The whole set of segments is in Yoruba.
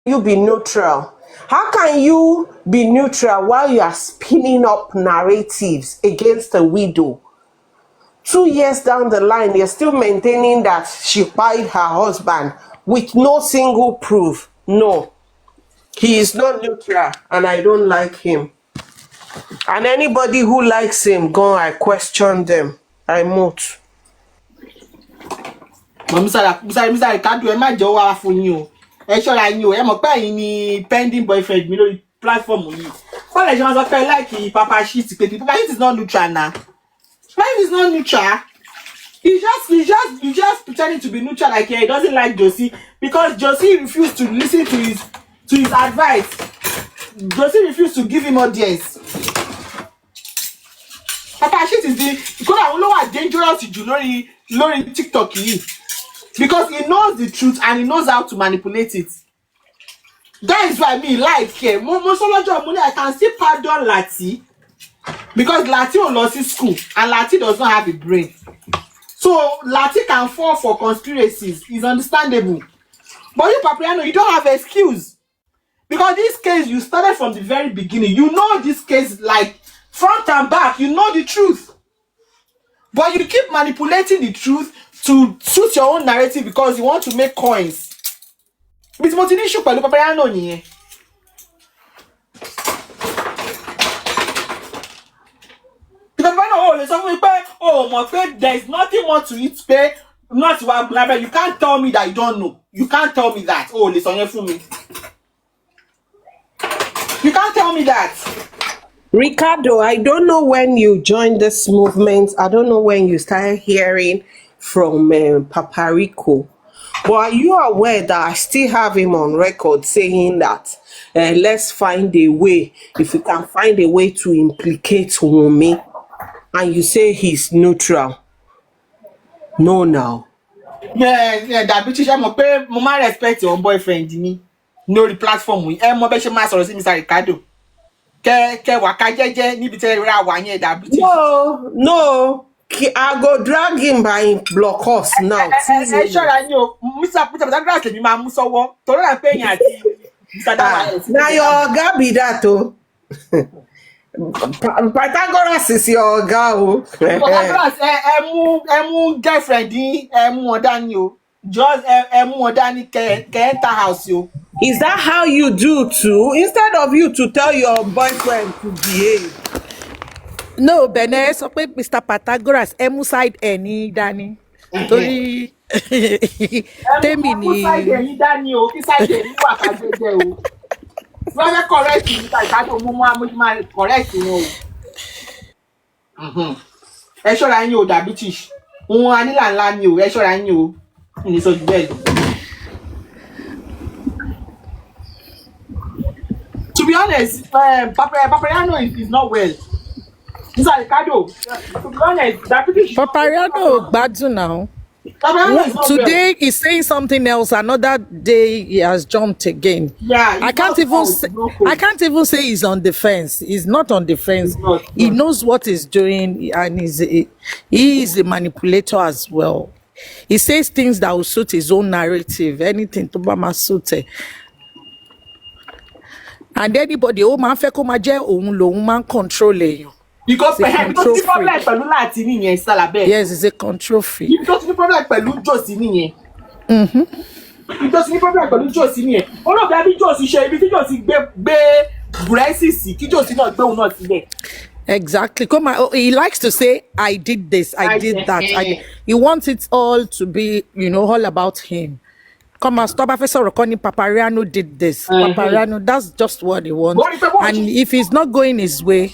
you be neutral? How can you be neutral while you are spinning up narratives against a widow? 2 years down the line, you're still maintaining that she fired her husband with no single proof. No, he is not neutral, and I don't like him. And anybody who likes him, I question them. I mute. Mr. Ricardo, ẹ má jẹ́ wá fún yín o. Ẹ ṣọ́ra yín o. Ẹ mọ̀ pé ẹ̀yin ni pending boyfriend mi lórí platform yìí. Bọ́ọ̀lù ẹ̀ṣẹ̀ máa sọ pé like Papa Shit pé Papa Shit is not neutral now. Life is not neutral. He's just pretending to be neutral, like he doesn't like Josie because Josie refused to listen to his advice. Josie refused to give him audience. Papa Shit is because I don't know what dangerous you do lórí TikTok yìí. Because he knows the truth and he knows how to manipulate it. That is why me like here. I can still pardon Lati because Lati ò lọ sí school and Lati does not have a brain. So Lati can fall for conspiracies. It's understandable. But you, Papariano, you don't have excuse. Because this case, you started from the very beginning. You know this case like front and back. You know the truth. But you keep manipulating the truth to suit your own narrative because you want to make coins. It's mo ti ní issue pẹ̀lú Papariano nìyẹn. There is nothing more to it. Not you can't tell me that you don't know. You can't tell me that. Oh, listen for me. You can't tell me that. Ricardo, I don't know when you joined this movement. I don't know when you started hearing from Paparico. But are you aware that I still have him on record saying that let's find a way, if we can find a way to implicate Wunmi, and you say he's neutral? No, now. Yeah, that British, I'm a mama respect your boyfriend, me. No, the platform we. I'm a better master of Mr. Ricardo. No. I go drag him by block us now. Sure, I know. Mr. Patagras, me, ma musowo. Toro na paying at now your Gabi that oh. Pythagoras is your girl. Pythagoras, emu girlfriend, emu odani yo. Just emu odani ke enter house yo. Is that how you do too? Instead of you to tell your boyfriend to behave. No, Bene, so Mr. Pythagoras, emu side any Danny. Tori Temi ni. Side any Danny o, side any waka jeje o. Very correct, Mr. Mumu correct you. Ẹ ṣọ́ra yín o da British. Wọ́n anila ńlá ni o, ẹ ṣọ́ra yín o. Ni so bẹ́ẹ̀. To be honest, Papariano is not well. Mr. Ricardo, to be honest, that British Papariano gbadun now. Today he's saying something else. Another day he has jumped again. Yeah, I can't even say he's on the fence. He's not on the fence. He knows what he's doing, and he is a manipulator as well. He says things that will suit his own narrative. Anything to Bama suit. And anybody who man fe ko ma je ohun lohun man control you. Because the problem pẹ̀lú Lati nìyẹn Salabe. Yes, it's a control freak. Because the problem pẹ̀lú Josie nìyẹn. Because the problem pẹ̀lú Josie nìyẹn. Ó lọ bí Josie ṣe ibi tí Josie gbé braces kí Josie náà gbé òun náà sílẹ̀. Exactly. Come on. He likes to say, I did this, I did that. He wants it all to be, all about him. Come on, stop. Professor Rokoni, Papariano did this. Papariano, that's just what he wants. And if he's not going his way,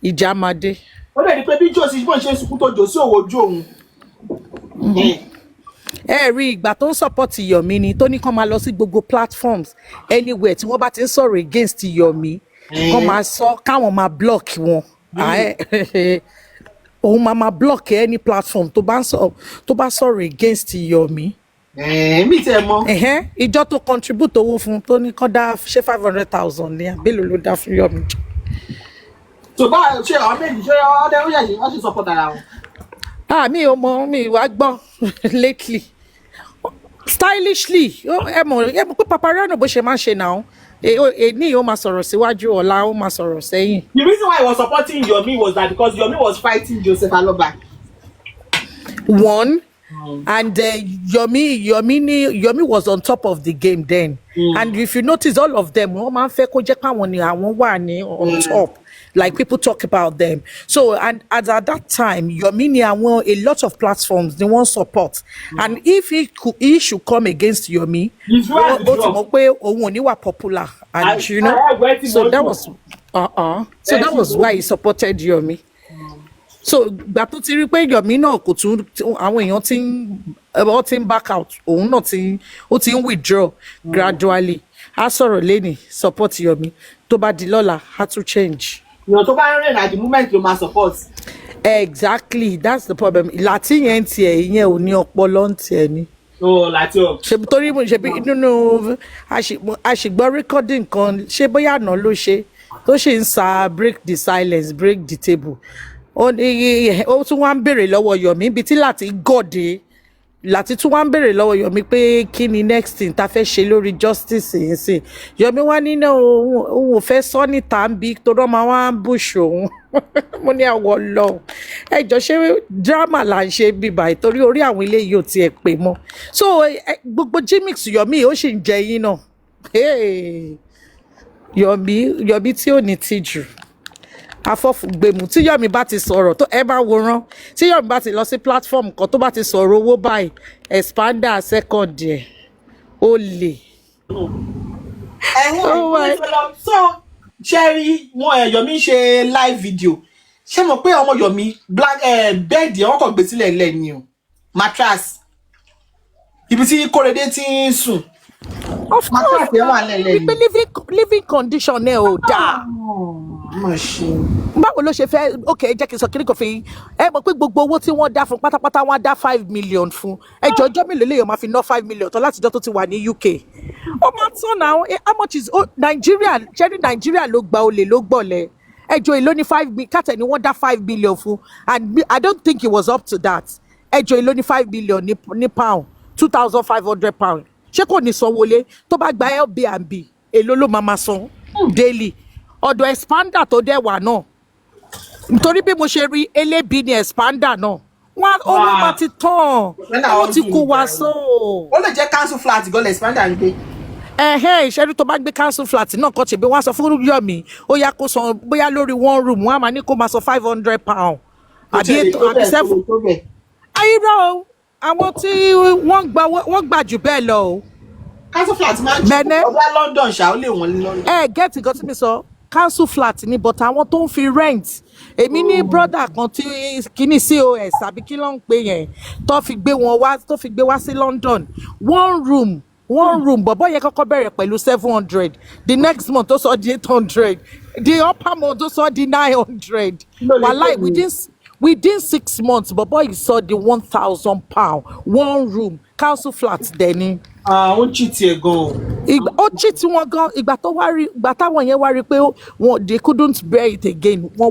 Ijamade. Rí ìgbà tó ń support Yomi ni tó ní kó máa lọ sí gbogbo platforms anywhere tí wọ́n bá ti ń sọ̀rọ̀ against Yomi kó máa sọ káwọn máa block wọn. Òun máa block any platform tó bá sọ̀rọ̀ against Yomi. Mi tẹ́ mọ̀. Ìjọ tó contribute owó fún tó ní kó dá ṣe 500,000 ní àbẹ́lò ló dá fún Yomi. So bá ṣe àwọn méjì ṣe ọdẹ ó yẹ wọ́n sì support ara wọn. Mi ò mọ̀ mi wá gbọ́ lately. stylishly ẹ mọ̀ pé papariano bó ṣe máa ń ṣe náà ní ó máa sọ̀rọ̀ síwájú ọ̀la ó máa sọ̀rọ̀ sẹ́yìn. The reason why he was supporting Yomi was that because Yomi was fighting Joseph Aloba. One, and Yomi was on top of the game then. And if you notice, all of them wọ́n máa ń fẹ́ kó jẹ́ pé àwọn ni àwọn wà ní on top. Like people talk about them. So, and at that time, Yomi ni àwọn a lot of platforms they want support. And if he should come against Yomi, ó ti mọ̀ pé òun ò ní wà popular. And you know, so that was so that was why he supported Yomi. So gbà tó ti rí pé Yomi náà kò tún àwọn èèyàn ti ń back out òun náà ó ti ń withdraw gradually á sọ̀rọ̀ lẹ́nìí support Yomi tó bá di lọ́la á tún change. Tó bá ń rìn at the moment ló máa support. Exactly, that's the problem. Láti yẹn tiẹ̀ ìyẹn ò ní ọpọlọ ń tiẹ̀ ni. Láti ọ̀. ṣe torí mo ṣe bí nínú àṣìgbọ́ recording kan ṣé bóyá àná ló ṣe tó ṣe ń sa break the silence break the table. Ó tún wá ń béèrè lọ́wọ́ Yomi ibi tí láti gọ̀dé láti tún wá ń béèrè lọ́wọ́ Yomi pé kí ni next thing ta fẹ́ ṣe lórí justice yìí sí Yomi wá nínú òun ò fẹ́ sọ níta ń bí torí ọmọ wa ń bùṣ òun mo ní àwọ̀ lọ ẹjọ́ ṣé drama là ń ṣe bíbà ìtorí orí àwọn ilé yìí ò tiẹ̀ pè mọ́ so gbogbo gimmicks Yomi ó sì ń jẹ yín náà Yomi tí ò ní tìjú afọ́fùgbèmù tí Yomi bá ti sọ̀rọ̀ tó ẹ bá wòran tí Yomi bá ti lọ sí platform kan tó bá ti sọ̀rọ̀ owó báyìí expander second ẹ̀ ó lè. So Sherry Yomi ṣe live video ṣé mo pé ọmọ Yomi black bẹ́ẹ̀dì wọn kàn gbé sílẹ̀ lẹ́ni o mattress ibi tí Kóredé ti ń sùn. Of course living condition ẹ ò dáa. Báwo ló ṣe fẹ́ okay jẹ́ kí n sọ kí ni kò fi ẹ mọ̀ pé gbogbo owó tí wọ́n dá fún pátápátá wọ́n dá 5 million fún ẹjọ́ ọjọ́ mélòó lèèyàn máa fi ná 5 million tó látijọ́ tó ti wà ní UK ó máa tán náà how much is Nigeria ṣẹ́ni Nigeria ló gba olè ló gbọ̀lẹ̀ ẹjọ́ èló ní 5 million kátẹ̀ ni wọ́n dá 5 million fún and I don't think it was up to that ẹjọ́ èló ní 5 million ní pound £2,500 ṣé kò ní sanwó-olé tó bá gba Airbnb èló ló máa san daily ọ̀dọ̀ expander tó dẹ̀ wà náà nítorí bí mo ṣe rí elébi ni expander náà wọn owó bá ti tán owó ti kó wa sọ. ó lè jẹ́ council flat gan expander ń gbé. ìṣẹ́jú tó bá gbé council flat náà kọ́ ṣe bí wọ́n sọ fún Yomi ó yá kó san bóyá lórí one room wọ́n á máa ní kó máa san £500 àbí 7. ayírọ̀ àwọn tí wọ́n gbà jù bẹ́ẹ̀ lọ o. council flat máa ń jẹ́ ọ̀gá London ṣá ó lè wọ́n ní London. Get nǹkan tí mi sọ council flat ni but àwọn tó ń fi rent èmi ní brother kan tí kíní COS àbí kí ló ń pè yẹn tó fi gbé wá sí London one room bọ̀bọ̀ yẹn kọ́kọ́ bẹ̀rẹ̀ pẹ̀lú 700 the next month tó sọ di 800 the upper month tó sọ di 900 wàláì within 6 months bọ̀bọ̀ yìí sọ di £1,000 one room council flat dẹ̀ ni. ó cheat ẹ gan. ó cheat wọn gan ìgbà táwọn yẹn wá rí pé they couldn't bear it again wọ́n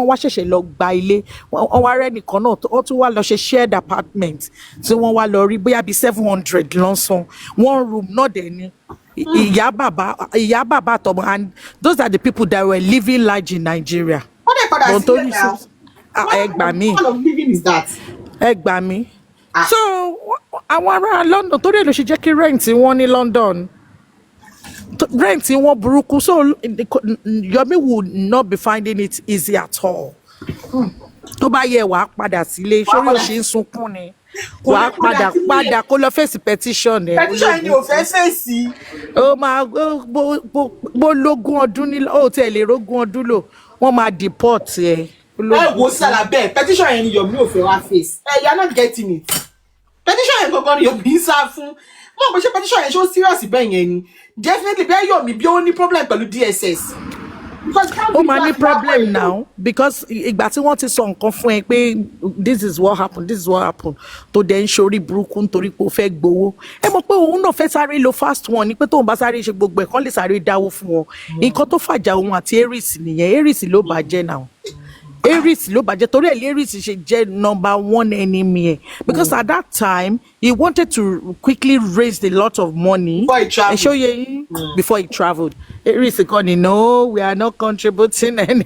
wá ṣẹ̀ṣẹ̀ lọ gba ilé wọ́n wá rẹ́nìkan náà wọ́n tún wá lọ ṣe shared apartment tí wọ́n wá lọ rí bóyá bíi 700 lọ́sàn one room náà dẹ̀ ni ìyá bàbá àtọmọ and those are the people that were living large in Nigeria. wọ́n dẹ̀ padà sílẹ̀ náà. ẹ gbà mí. What kind of living is that? ẹ gbà mí. So àwọn ará London torí èlò ṣe jẹ́ kí rent wọn ní London rent wọn burúkú so Yomi would not be finding it easy at all. tó bá yẹ wàá padà sílé sórí òṣì ń sunkún ni wàá padà kó lọ fèsì petition ẹ. petition ni ò fẹ́ fèsì. ó máa bó lógún ọdún ní ó tẹ̀ lè rógún ọdún lò wọ́n máa deport ẹ. ẹ wo sàlà bẹ́ẹ̀ petition yẹn ni Yomi ò fẹ́ wá face you are not getting it. petition yẹn gangan ni Yomi ń sá fún mo bó ṣe petition yẹn ṣó serious bẹ́ẹ̀ yẹn ni definitely bẹ́ẹ̀ Yomi bí ó ní problem pẹ̀lú DSS. ó máa ní problem now because ìgbà tí wọ́n ti sọ nǹkan fún ẹ pé this is what happened tó dẹ̀ ń ṣorí burúkú nítorí pé ó fẹ́ gbowó ẹ mọ̀ pé òun náà fẹ́ sáré lo fast one ni pé tóun bá sáré ṣe gbogbo ẹ̀ kán lè sáré dáwó fún wọn nǹkan tó fàjà òun àti Aries nìyẹn Aries ló bàjẹ́ náà Aries ló bàjẹ́ torí ẹ̀ Aries ṣe jẹ́ number one enemy ẹ̀ because at that time he wanted to quickly raise a lot of money Before he traveled. and show you before he traveled. Aries kọ́ni no we are not contributing any.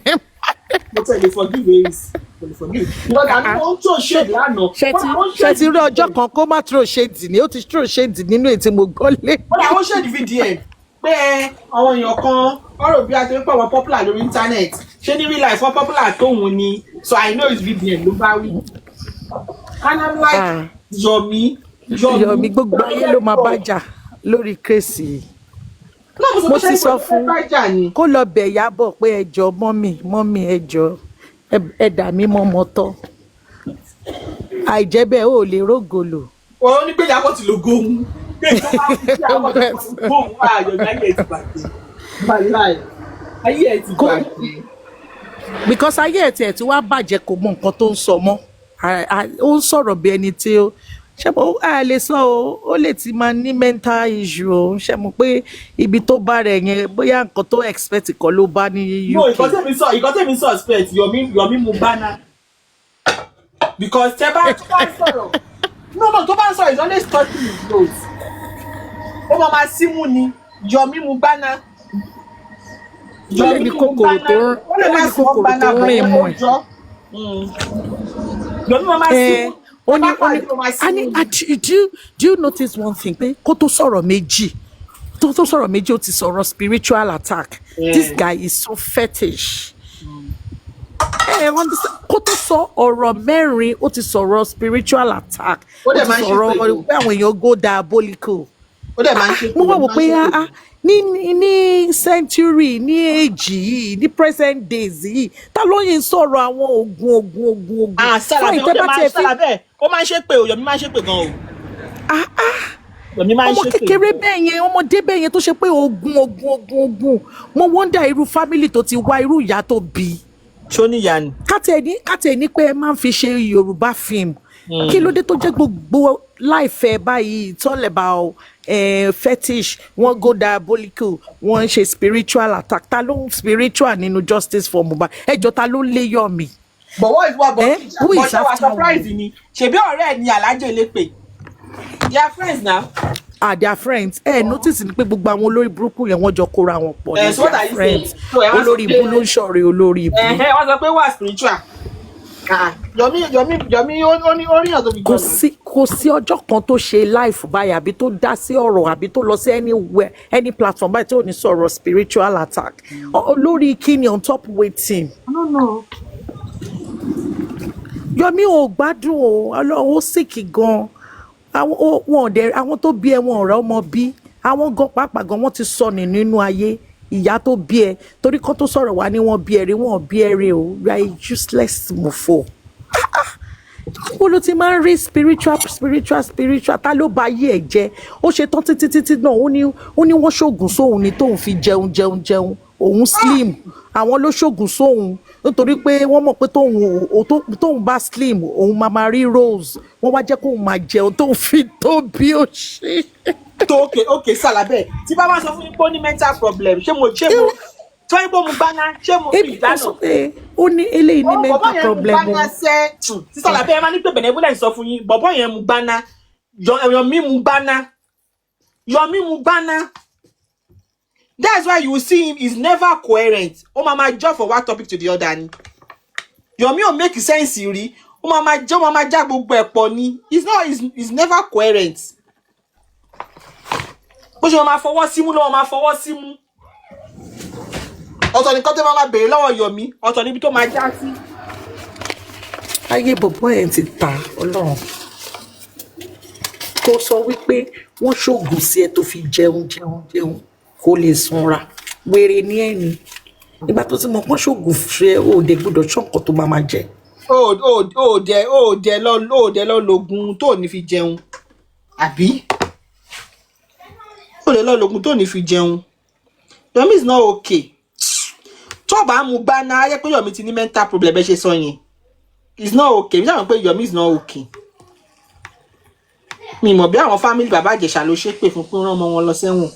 Mo tell you forgive Aries. Forgive. Because I don't throw shade lánàá. ṣe ti rí ọjọ́ kan kó má throw shade ni ó ti throw shade nínú ètí mo gbọ́ lé. But I won't share the video pé àwọn èèyàn kan ọ̀rọ̀ bí a ti ń pọ̀ wọ́n popular lórí internet ṣé ní real life wọ́n popular tóun ni so I know it's VBN ló bá wí. And I'm like Yomi gbogbo ayé ló máa bájà lórí kérésì. Mo ti sọ fún kó lọ bẹ̀ Ìyábọ̀ pé ẹjọ́ mọ́mì ẹjọ́ ẹ̀dà mi mọ́mọ́ tọ́ àìjẹ́ bẹ́ẹ̀ ò lè rógòlò. Wọ́n ní pé Ìyábọ̀ ti lo góhùn. Because ayé ẹ̀ tiẹ̀ tí wàá bàjẹ́ kò mọ nǹkan tó ń sọ mọ́ ó ń sọ̀rọ̀ bí ẹni tí ó ṣe mo a lè sọ ó lè ti máa ní mental issue o ṣe mo pé ibi tó bá rẹ̀ yẹn bóyá nǹkan tó expect kọ́ ló bá ní UK. No, ìkọ́ tèmi sọ expect Yomi mu bánà because tẹ bá sọ̀rọ̀ no tó bá ń sọ̀rọ̀ is always touching his nose ó máa símú ni Yomi mu bánà. Ó lè ní kòkòrò tó rìn mọ́ ẹ̀. Yomi máa símú. Do you notice one thing pé kó tó sọ̀rọ̀ méjì ó ti sọ̀rọ̀ spiritual attack. This guy is so fetish. Kó tó sọ ọ̀rọ̀ mẹ́rin ó ti sọ̀rọ̀ spiritual attack. Ó ti sọ̀rọ̀ pé àwọn èèyàn go diabolical. Mo wá wò pé ní century ní age yìí ní present days yìí ta ló yín sọ̀rọ̀ àwọn ogun. Sálàbẹ̀ ó máa ń ṣe pé Yomi máa ń ṣe pé gan o. Ọmọ kékeré bẹ́ẹ̀ yẹn ọmọdé bẹ́ẹ̀ yẹn tó ṣe pé ogun mo wonder irú family tó ti wá irú ìyá tó bí. Ṣó níyà ni. Kátẹ̀ ní pé ẹ máa ń fi ṣe Yorùbá film kí ló dé tó jẹ́ gbogbo láìfẹ́ báyìí it's all about fetish wọ́n go diabolical wọ́n ń ṣe spiritual attack ta ló ń spiritual nínú justice for Mohbad ẹjọ́ ta ló lé Yomi. But what is what ṣe wà surprise ni ṣebí ọ̀rẹ́ ẹ̀ ní Alájẹ Elépe they are friends now. They are friends. Notice ni pé gbogbo àwọn olórí burúkú yẹn wọ́n jọ kóra wọn pọ̀ ní they are friends. Olórí ibú ló ń ṣọ̀rẹ́ olórí ibú. Wọ́n sọ pé wà spiritual. Yomi ó ní oríyàn tó fi gbọ́. Kò sí ọjọ́ kan tó ṣe life báyìí àbí tó dá sí ọ̀rọ̀ àbí tó lọ sí anywhere any platform báyìí tí ò ní sọ̀rọ̀ spiritual attack. Olórí kíni on top waiting. No. Yomi ò gbádùn o Ọlọ́run ó sick gan. Àwọn tó bí ẹ wọn ọ̀rẹ́ ọmọ bí àwọn gan pàápàá gan wọ́n ti sọnù nínú ayé ìyá tó bí ẹ torí kan tó sọ̀rọ̀ wá ní wọ́n bí ẹ rí wọ́n bí ẹ rí o you are a useless mofo. Wọ́n ló ti máa ń rí spiritual ta ló ba ayé ẹ̀ jẹ́ ó ṣe tán títí náà ó ní wọ́n ṣoògùn sóhun ni tóun fi jẹun òun slim àwọn ló ṣoògùn sóhun nítorí pé wọ́n mọ̀ pé tóun bá slim òun máa rí rose wọ́n wá jẹ́ kóun máa jẹun tóun fi tó bí ó ṣe. Okay Sálàbẹ̀ tí bá wá sọ fún yín pé ó ní mental problem ṣé mo tí wọ́n bó mu gbaná ṣé mo fi ìdáná. Ó ní eléyìí ní mental problem. Bọ̀bọ̀ yẹn mu gbaná sẹ́ tí Sálàbẹ̀ ẹ máa ní pé benevolence sọ fún yín bọ̀bọ̀ yẹn mu gbaná Yomi mu gbaná. That's why you see him is never coherent. Ó máa jump from one topic to the other ni. Yomi ò make sense rí. Ó máa já gbogbo ẹ̀ pọ̀ ni. He's never coherent. Bó ṣe máa fọwọ́ símú lọ́wọ́ máa fọwọ́ símú. Ọ̀tọ̀ nìkan tó máa béèrè lọ́wọ́ Yomi, ọ̀tọ̀ níbi tó máa já sí. Ayé bọ̀bọ̀ ẹ̀ ti ta Ọlọ́run. Kó sọ wípé wọ́n ṣoògùn sí ẹ tó fi jẹun kó lè sanra wèrè ní ẹni nígbà tó ti mọ̀ pọ́n ṣoògùn ṣe òde gbọ́dọ̀ ṣọ́ǹkọ̀ tó máa jẹ. Òòdẹ lọ lògùn tó ní fi jẹun àbí òòdẹ lọ lògùn tó ní fi jẹun. Yomi is not okay. Tó bá mu gbaná ayé pé Yomi ti ní mental problem ẹ ṣe sọ yẹn is not okay. Mi sábà pé Yomi is not okay. Mi mọ̀ bí àwọn family bàbá Ìjẹ̀ṣà ló ṣépè fún pé rán ọmọ wọn lọ sẹ́wọ̀n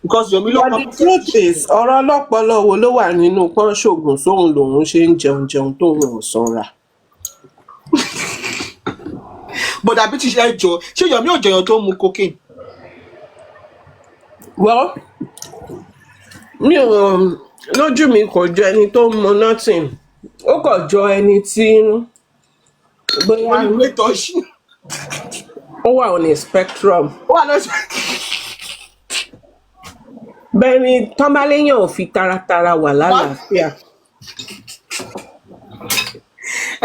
because Yomi ló But the truth is, ọ̀rọ̀ ọlọ́pọlọ wo ló wà nínú pọ́n ṣògùn sóhun lòun ṣe ń jẹun tóun ò sanra. but àbí ti ṣe ẹjọ́ ṣé Yomi ò jẹyàn tó mu cocaine. Well, mi ò lójú mi kò jọ ẹni tó ń mu nothing. Ó kàn jọ ẹni tí bóyá wọ́n ní pé tọ́ṣì. ó wà on a spectrum. ó wà lọ́sọ̀. Bẹ́ẹ̀ ni tọ́mbáléyàn ò fi taratara wà lálàáfíà.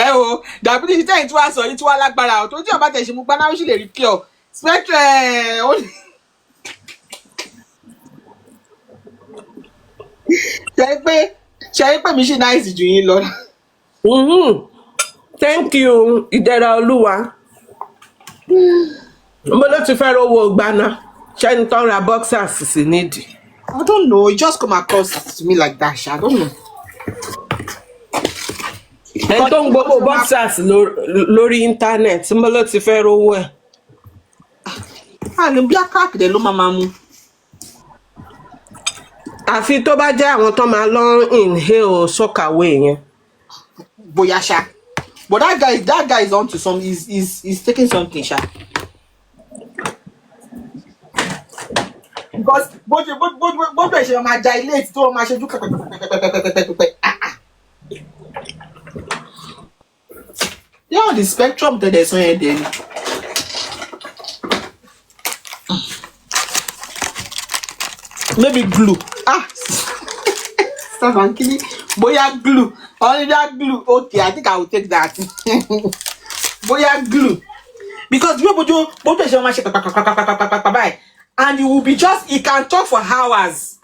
ẹ o diabetes tẹ́yìn tí wàá sọ yìí tí wàá lágbára ọ̀ tó tí ọba tẹ̀ ṣe mú gbaná ó sì lè rí cure spectrum ó ní. ṣe pé mi ṣì náìsì jù yín lọ. Thank you, ìdẹ̀ra olúwa. Mo ló ti fẹ́ rówó gbaná. Ṣẹ́ni tó ń ra boxers sí nídìí. I don't know, it just come across to me like that, I don't know. Ẹni tó ń gbowó boxers lórí íńtánẹ̀tì, mo ló ti fẹ́ rówó ẹ̀. Àní bí akáàkiri ló máa mú. Àfi tó bá jẹ́ àwọn tó máa lọ inhale sọ́kàwé yẹn. Bóyá ṣá. But that guy is onto some, he's taking something ṣá. Because bó bẹ̀ ṣe máa ja ilé tí tó máa ṣe jú pẹ̀pẹ̀pẹ̀pẹ̀pẹ̀pẹ̀pẹ̀. Yeah, on the spectrum tẹ̀lé sọ yẹn dẹ̀ ni. Maybe glue. Stop and kill it. Bóyá glue. Only that glue. Okay, I think I will take that. Bóyá glue. Because bó bẹ̀ ṣe máa ṣe pẹ̀pẹ̀pẹ̀pẹ̀pẹ̀pẹ̀ and you will be just, he can talk for hours.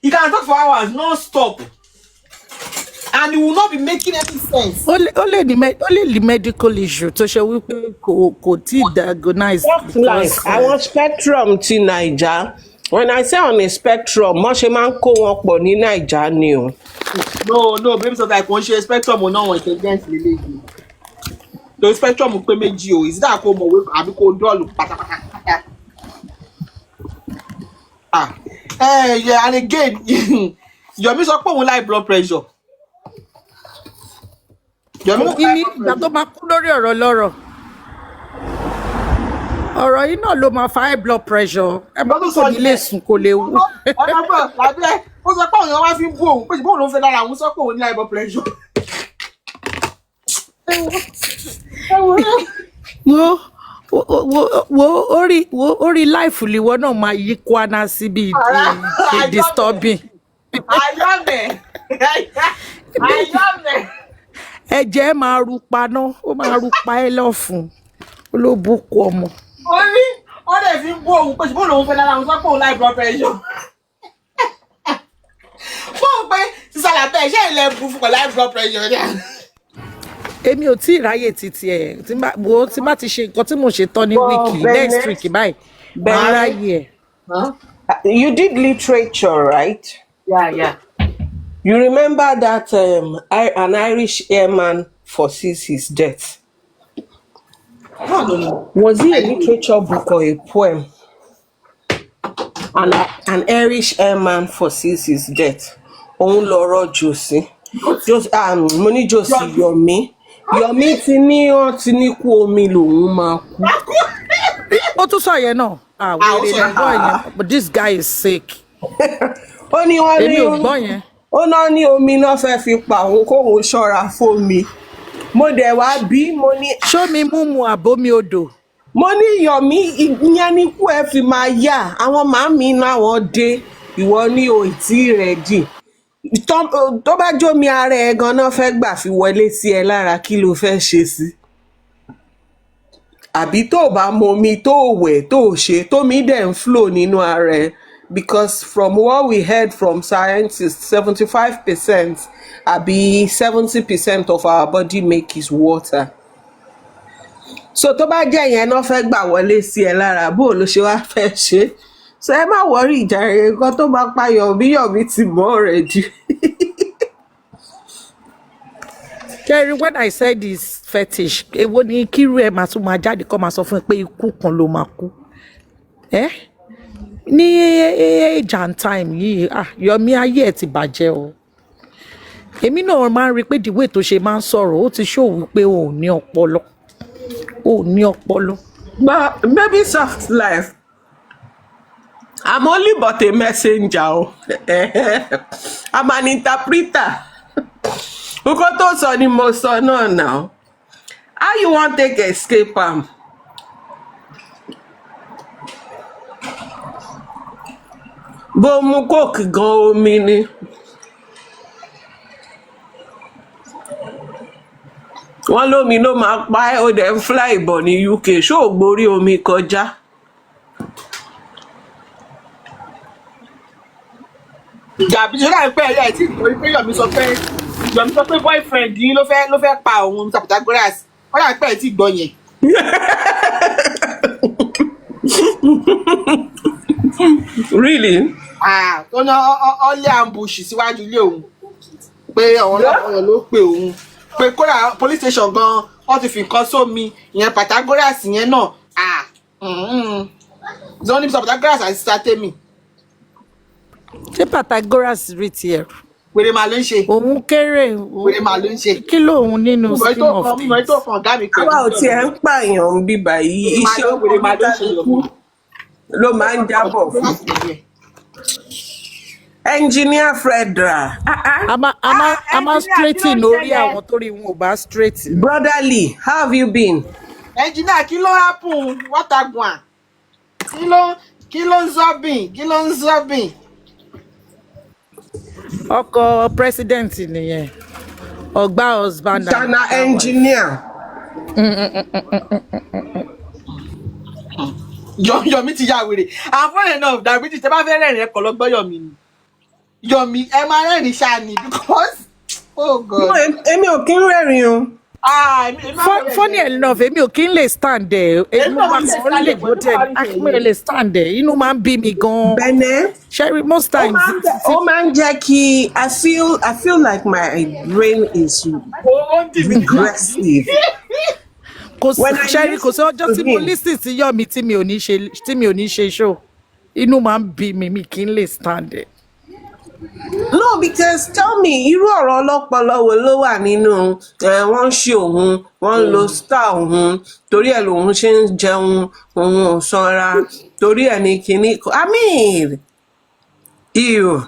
He can talk for hours non-stop. And he will not be making any sense. Only the medical issue tó ṣe wípé kò tí diagnose. Àwọn spectrum ti Naija. When I say on a spectrum, mo ṣe máa ń kó wọn pọ̀ ní Naija ni o. No, baby, so like one share spectrum or no intelligence lele. The spectrum pé méjì o. Is that kó mọ̀ wé àbí kó dull pátápátá. Yeah, and again, Yomi sọ pé òun high blood pressure. Yomi ìgbà tó máa kú lórí ọ̀rọ̀ lọ́rọ̀. Ọ̀rọ̀ yìí náà ló máa fa high blood pressure. Ẹ bá tó sọ ní ilé sùn kò lè wú. Ọ̀nà bọ̀ lábẹ́ ó sọ pé òun wá fi ń bú òun pé bóun ló ń fẹ́ lára òun sọ pé òun ní high blood pressure. Orí láìfù lìwọ náà máa yí kwana síbi ìdí disturbing. Ayọ̀mẹ̀. Ẹ̀jẹ̀ máa ru paná, ó máa ru pa ẹ́ lọ́fun. Olóbùkún ọmọ. Ó dẹ̀ fi ń bú òun pé bóun ló ń fẹ́ lára òun sọ pé òun high blood pressure. Fún pé sísàlà bẹ́ẹ̀ ṣé ilẹ̀ bu fún pẹ̀lú high blood pressure ni. Èmi ò tí ì ráyè títí ẹ̀ tí má ti ṣe nǹkan tí mo ṣe tán ní wíìkì next week báyìí máa ráyè ẹ̀. You did literature, right? Yeah. You remember that an Irish airman foresees his death? No. Was it a literature book or a poem? An Irish airman foresees his death. Òun lọ̀rọ̀ Josie. Mo ní Josie Yomi ti ní wọ́n ti ní kú omi lòun máa kú. Ó tún sọ yẹn náà. Wèrè ló gbọ́ yẹn. But this guy is sick. Ó ní wọ́n Èmi ò gbọ́ yẹn. Ó náà ní omi náà fẹ́ fi pa òun kóun ṣọ́ra fómi. Mo dẹ̀ wá bí mo ní. Ṣó mi múmu àbómi odò. Mo ní Yomi ìyẹn ní kú ẹ fi máa yá àwọn màmí náà wọ́n dé ìwọ ní òtí rẹ̀ dì. Tó bá jómi ara ẹ ganan fẹ́ gbà fi wọlé sí ẹ lára kí ló fẹ́ ṣe sí? Àbí tó bá momi tó wẹ̀ tó ṣe tómi dẹ̀ ń flow nínú ara ẹ because from what we heard from scientists 75% àbí 70% of our body make is water. So tó bá jẹ́ yẹn náà fẹ́ gbà wọlé sí ẹ lára bó ló ṣe wá fẹ́ ṣe? So ẹ má wọrí ìjà rẹ̀ nǹkan tó bá pa Yomi ti mọ̀ already. Jerry, when I said this fetish, èwo ni kíru ẹ̀ máa tún máa jáde kọ́ máa sọ fún ẹ pé ikú kan ló máa kú. ní age and time yìí Yomi ayé ẹ̀ ti bàjẹ́ o. Èmi náà máa ń rí pé the way tó ṣe máa ń sọ̀rọ̀ ó ti show wípé o ò ní ọpọlọ. O ò ní ọpọlọ. But baby soft life. I'm only but a messenger. I'm an interpreter. Nǹkan tó sọ ni mo sọ náà now. How you want take escape am? Bó mu coke gan omi ni. Wọ́n lómi ló máa pa ẹ́ ó dẹ̀ ń fly bọ̀ ní UK. Ṣó ò gborí omi kọjá? Gàbí ṣe láì pẹ́ ẹ̀yà tí ìtòrí pé Yomi sọ pé boyfriend yín ló fẹ́ pa òun Mr. Pythagoras. Wọ́n láì pẹ́ ẹ̀ tí gbọ́ yẹn. Really? Tó ná ọ́lẹ́ ambush síwájú ilé òun. Pé àwọn ọlọ́pàá ló pe òun. Pé kódà police station gan wọ́n ti fi nǹkan sómi ìyẹn Pythagoras yẹn náà. Zoni Mr. Pythagoras àti Sister Temi. Ṣé Pythagoras rí tiẹ̀? Wèrè màá ló ń ṣe. Òun kéré. Wèrè màá ló ń ṣe. Kí lòun nínú scheme of Mímọ̀ ètò kan ọ̀gá mi pẹ̀lú. Àwa ò tiẹ̀ ń pààyàn ń bíbà yìí. Iṣẹ́ Wèrè màá ló ń ṣe Yomi. ló máa ń jábọ̀ fún. Engineer Fredra. A máa straighten lórí àwọn torí wọn ò bá straight. Brotherly, how have you been? Engineer, kí ló happen? What agwan? Kí ló ń zọ́bìn? Ọkọ president nìyẹn. Ọgbà husband. Chana engineer. Yomi ti ya wèrè. And funny enough, diabetes tẹ́ bá fẹ́ rẹ́rìn ẹ̀kọ́ lọ́gbọ́ Yomi ni. Yomi ẹ máa rẹ́rìn ṣáà ni because oh God. Èmi ò kí ń rẹ́rìn o. Funny enough, èmi ò kí ń lè stand there. Èmi máa kàn lè go there. Àkíní lè stand there. Inú máa ń bí mi gan. Bẹ́ẹ̀ni. Sherry, most times. Ó máa ń jẹ́ kí I feel like my brain is regressive. Sherry, kò sí ọjọ́ tí mo listen sí Yomi tí mi ò ní ṣe show. Inú máa ń bí mi kí ń lè stand there. No, because tell me, irú ọ̀rọ̀ ọlọ́pọlọ wo ló wà nínú wọ́n ń ṣe òun, wọ́n ń lo star òun, torí ẹ̀ lòun ṣe ń jẹun, òun ò sanra, torí ẹ̀ ní kinní. I mean, ew.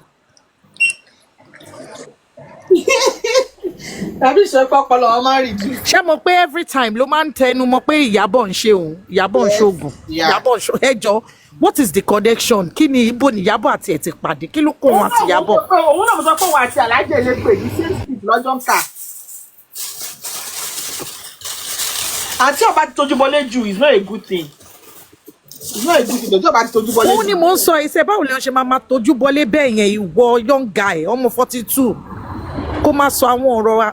Tàbí ṣe pọ́pọ́lọ́ wọn máa ń rí jù. Ṣé mo pé every time ló máa ń tẹnu mọ́ pé Ìyábọ̀ ń ṣe òun, Ìyábọ̀ ń ṣoògùn, Ìyábọ̀ ń ṣo ẹjọ́. What is the connection? Kí ni ibo ni Ìyábọ̀ àti ẹ̀ ti pàdé? Kí ló kó wọn àti Ìyábọ̀? Òun náà mo sọ pé òun àti Alájẹ lè pè ní same speed lọ́jọ́ ń kà. Àti ọba ti tójú bọlé jù is not a good thing. It's not a good thing. Ọba ti tójú bọlé jù. Òun ni mò ń sọ iṣẹ́ báwo ni wọ́n ṣe máa tójú bọlé bẹ́ẹ̀ yẹn ìwọ young guy ọmọ 42 kó máa sọ àwọn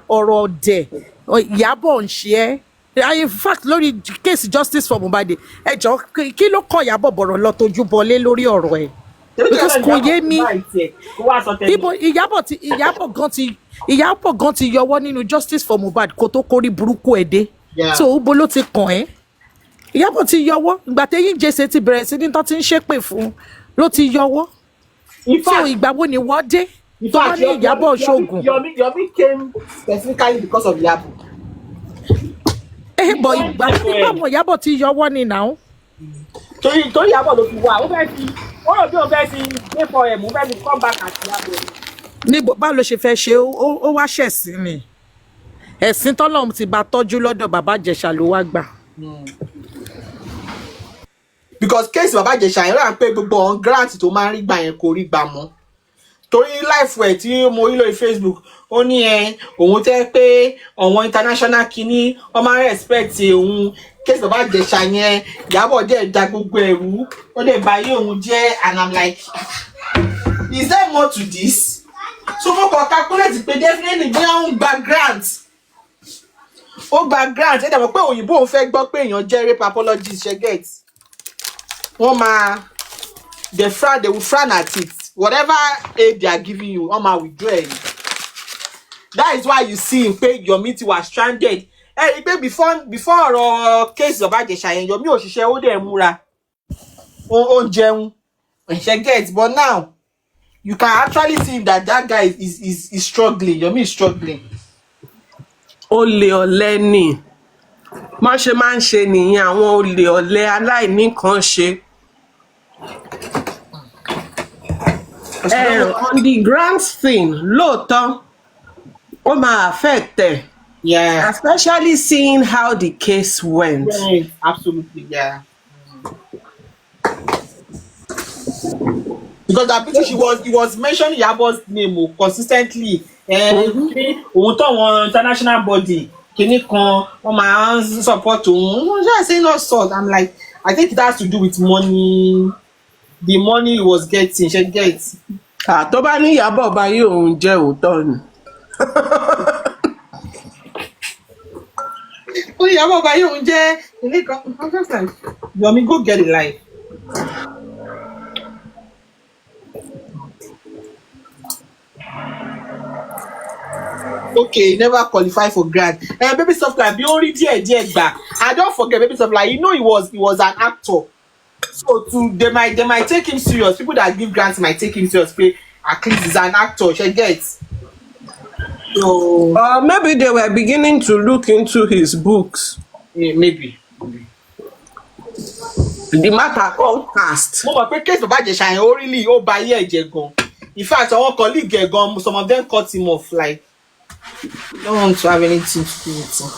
ọ̀rọ̀ ọ̀dẹ̀ Ìyábọ̀ ń ṣe ẹ́. In fact lórí case justice for Mohbad ẹjọ́ kí ló kọ Ìyábọ̀ bọ̀rọ̀ lọ tójú bọlé lórí ọ̀rọ̀ ẹ̀ because kò yé mi ibo Ìyábọ̀ gan ti yọwọ́ nínú justice for Mohbad kó tó kórí burúkú ẹ̀ dé so ibo ló ti kàn ẹ́ Ìyábọ̀ ti yọwọ́ ìgbà tẹ́yìn jẹ́sẹ̀ ti bẹ̀rẹ̀ sí ní tó ti ń ṣépè fún ló ti yọwọ́ so ìgbà wo ni wọ́n dé tó wá ní Ìyábọ̀ ṣoògùn. Yomi came specifically because of Ìyábọ̀. Bọ̀ ìgbà nígbàgbọ́ Ìyábọ̀ ti yọwọ́ ni náà. Torí Ìyábọ̀ ló fi wá ó rò bí ó fẹ́ fi gbé fọ ẹ̀mú fẹ́ fi come back àti Ìyábọ̀. Ní báwo ló ṣe fẹ́ ṣe ó wá ṣẹ̀sìn ni ẹ̀sìn tọ́lọ́run ti bá tọ́jú lọ́dọ̀ bàbá Ìjẹ̀ṣà ló wá gbà. Because case bàbá Ìjẹ̀ṣà yẹn rà pé gbogbo ọ̀hún grant tó máa ń rí gbà yẹn kò rí gbà mọ́. Torí life ẹ̀ tí mo rí lórí Facebook ó ní òun tẹ́ pé àwọn international kìíní wọ́n máa ń respect òun case bàbá Ìjẹ̀ṣà yẹn Ìyábọ̀ jẹ́ ìjà gbogbo ẹ̀rú ó lè ba ayé òun jẹ́ and I'm like is there more to this? So mo kàn calculate pé definitely bí wọ́n gba grant ó gba grant ẹ̀ dàbọ̀ pé òyìnbó òun fẹ́ gbọ́ pé èèyàn jẹ́ rape apologist ṣe get wọ́n máa they will frown at it. Whatever aid they are giving you, Oma withdraw it. That is why you see him pay Yomi ti was stranded. Before case of Ìjẹ̀ṣà yẹn Yomi òṣìṣẹ́ ó dẹ̀ múra. Ó jẹun. She gets, but now you can actually see that guy is struggling. Yomi is struggling. Olè ọ̀lẹ ni. Má ṣe máa ń ṣe nìyẹn àwọn olè ọ̀lẹ aláìníkanṣe. On the grand thing, lóòótọ́, ó máa affect ẹ̀. Yeah. Especially seeing how the case went. Yes, absolutely, yeah. Because that picture he was mentioning Yabo's name consistently. Òun tó wọn international body kìíní kan wọ́n máa ń support òun. Wọ́n just saying all sorts. I'm like, I think it has to do with money. The money he was getting, she gets. Tó bá ní Ìyábọ̀ bá yóò òun jẹ́ òótọ́ ni. Ó ní Ìyábọ̀ bá yóò jẹ́ kìíní kan. I'm just like, Yomi, go get a life. Okay, never qualify for grant. Baby Softline, be only díẹ̀ gbà. I don't forget Baby Softline. You know he was an actor. So they might take him serious. People that give grants might take him serious. At least he's an actor. She gets. So maybe they were beginning to look into his books. Yeah, maybe. The matter called cast. Mo mọ̀ pé case bàbá Ìjẹ̀ṣà yẹn ó really ó ba ayé ẹ̀jẹ̀ gan. In fact, our colleague ẹ̀ gan, some of them cut him off like don't want to have anything to do with him.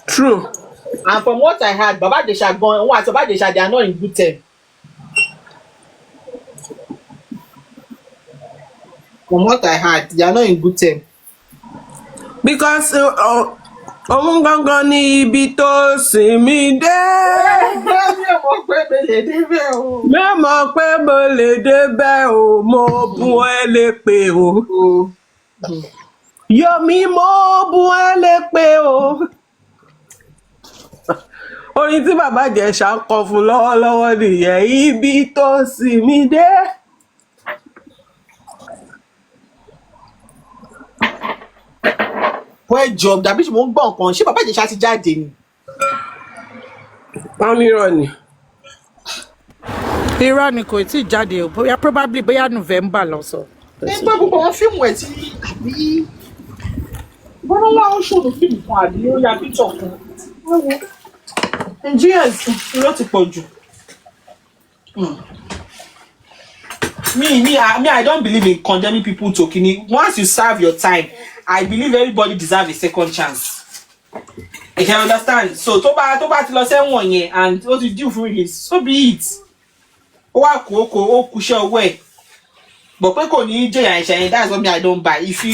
True. And from what I heard, Baba Ìjẹ̀ṣà gan, what Baba Ìjẹ̀ṣà, they are not in good term. From what I heard, they are not in good term. Because òun gangan ní ibi tó sinmi dé. Mẹ́mọ̀ pé mo lè débẹ̀ o. Mẹ́mọ̀ pé mo lè débẹ̀ o, mo bú ẹ lépè o. Yomi, mo bú ẹ lépè o. Orin tí bàbá Ìjẹ̀ṣà ń kọ fún lọ́wọ́lọ́wọ́ nìyẹn, ibi tó sinmi dé. Well job, dàbí tí mo ń gbọ́ nǹkan, ṣé Baba Ìjẹ̀ṣà ti jáde ni? Wọ́n ní irọ́ ni. Irọ́ ni kò tí ì jáde o, bóyá probably bóyá November lọ sọ. Ẹgbẹ́ gbogbo wọn fíìmù ẹ̀ tí àbí bọ́lá wà ó ṣòro fíìmù kan àbí ó ya píṣọ̀ kan. Nigerians ló ti pọ̀ jù. Me, I don't believe in condemning people to kini. Once you serve your time, I believe everybody deserves a second chance. You can understand? So tó bá ti lọ sẹ́wọ̀n yẹn and ó ti due fún release, so be it. Ó wá kú ó kúṣẹ́ owó ẹ̀. But pé kò ní jẹ̀yà ẹ̀ṣẹ̀ yẹn, that's something I don't buy. If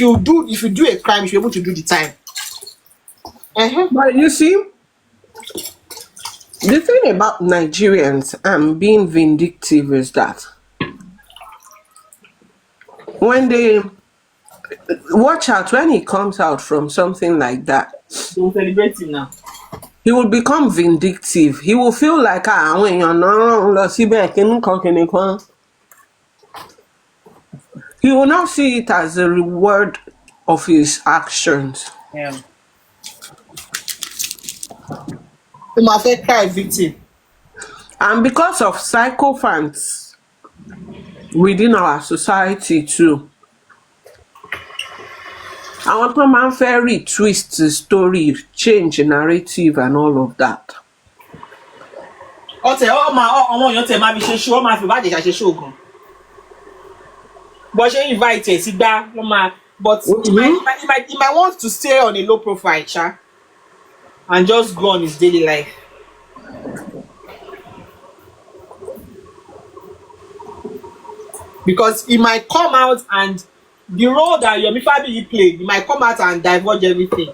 you do a crime, you should be able to do the time. But you see, the thing about Nigerians and being vindictive is that when they watch out, when he comes out from something like that, Don't celebrate him now. he will become vindictive. He will feel like àwọn èèyàn náà rán lọ síbẹ̀ kíní kan. He will not see it as a reward of his actions. Yeah. You must have cry victim. And because of sycophants within our society too, àwọn tó máa ń fẹ́ retwist the story, change the narrative and all of that. Ọmọ èèyàn tẹ máa fi ṣe ṣó, ó máa fi Baba Ìjẹ̀ṣà ṣe ṣó gan. Bó ṣe invite ẹ̀ sí gbá, wọ́n máa, but he might want to stay on a low profile, sha, and just go on his daily life. Because he might come out and the role that Yomi Fabiyi played, he might come out and divulge everything.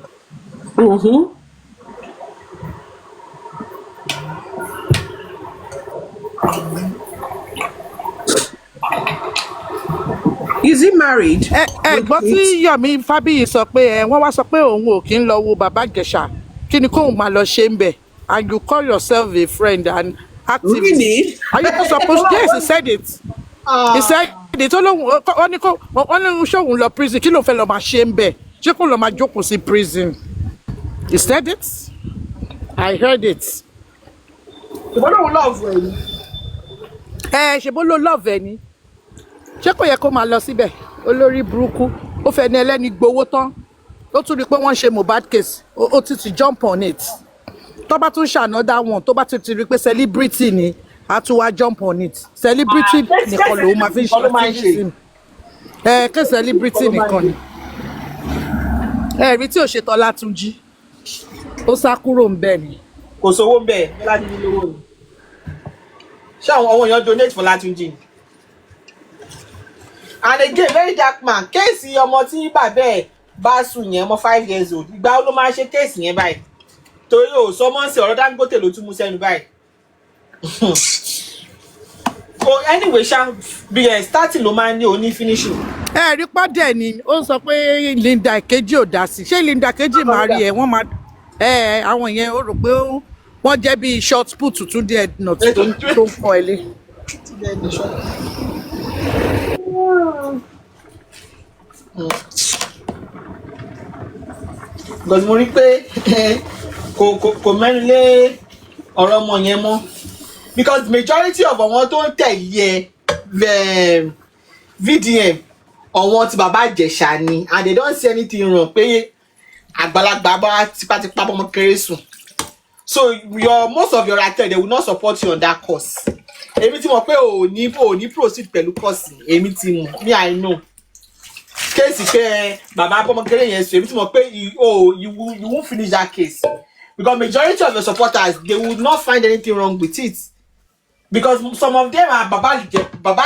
Is he married? Ẹ̀gbọ́n tí Yomi Fabiyi sọ pé wọ́n wá sọ pé òun ò kí ń lọ wo Baba Ìjẹ̀ṣà, kí ni kóun máa lọ ṣe ń bẹ̀? And you call yourself a friend and activist. Really? Are you not supposed? Yes, he said it. He said it. Wọ́n ní ṣóun lọ prison, kí ló fẹ́ lọ máa ṣe ń bẹ̀? Ṣé kó lọ máa jókòó sí prison? He said it. I heard it. Ṣùgbọ́n lóun love ẹ̀ ni. Ṣe bó ló love ẹ ni. Ṣé kò yẹ kó máa lọ síbẹ̀? Olórí burúkú. Ó fẹ́ ní ẹlẹ́ni gbowó tán. Ó tún rí pé wọ́n ṣe Mohbad case. Ó ti jump on it. Tó bá tún ṣe another one, tó bá tún ti rí pé celebrity ni, á tún wá jump on it. Celebrity nìkan ló máa fi ṣe. Kí celebrity nìkan ni. Rí tí ò ṣe Tọ́lá tún jí. Ó sá kúrò ń bẹ̀ ni. Kò sówó ń bẹ̀ Bọ́lájí lówó ni. Ṣé àwọn èèyàn donate for Látúnjí? And again, very dark man, kéèsì ọmọ tí bàbá ẹ̀ bá sùn yẹn ọmọ 5 years old. Ìgbà wo ló máa ṣe kéèsì yẹn báyìí? Torí ò sọmọ sí ọ̀rọ̀ Dangote ló tún mú sẹ́nu báyìí. So anyway, bí starting ló máa ń ní òní finishing. Rí pọ́dẹ̀ ni ó sọ pé Linda Kejì ò dá sí. Ṣé Linda Kejì máa rí ẹ? Wọ́n máa àwọn yẹn ó rò pé wọ́n jẹ́ bí short put tuntun díẹ̀ náà tó ń kọ́ ẹ lé. Because mo rí pé kò mẹ́rin lé ọ̀rọ̀ ọmọ yẹn mọ́. Because majority of àwọn tó ń tẹ̀lé VDM ọ̀wọ́n ti bàbá Ìjẹ̀ṣà ni and they don't see anything wrong pé àgbàlagbà bá tipátipá bọ́mọ kéré sùn. So most of your actors, they will not support you on that course. Èmi tí mo pé ò ní proceed pẹ̀lú course èmi tí mo me I know. Case pé bàbá bọ́mọ kéré yẹn sùn èmi tí mo pé you won't finish that case. Because majority of your supporters, they would not find anything wrong with it. Because some of them are Baba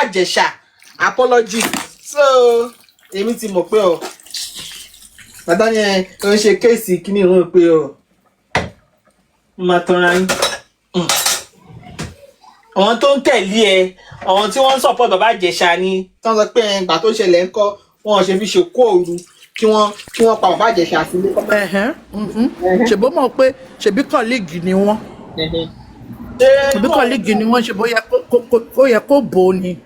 Ìjẹ̀ṣà apologies. So èmi tí mo pé o bàbá yẹn ó ń ṣe case kíní ìrún pé o máa tanra yín. Àwọn tó ń tẹ̀lé ẹ àwọn tí wọ́n ń support Baba Ìjẹ̀ṣà ni tí wọ́n sọ pé ìgbà tó ṣẹlẹ̀ ń kọ́ wọn ṣe fi ṣòkó òru kí wọ́n pa Baba Ìjẹ̀ṣà sílé. Ṣèbó mọ̀ pé ṣèbí colleague ni wọ́n. Ṣèbí colleague ni wọ́n ṣe bó yẹ kó bò ó ni.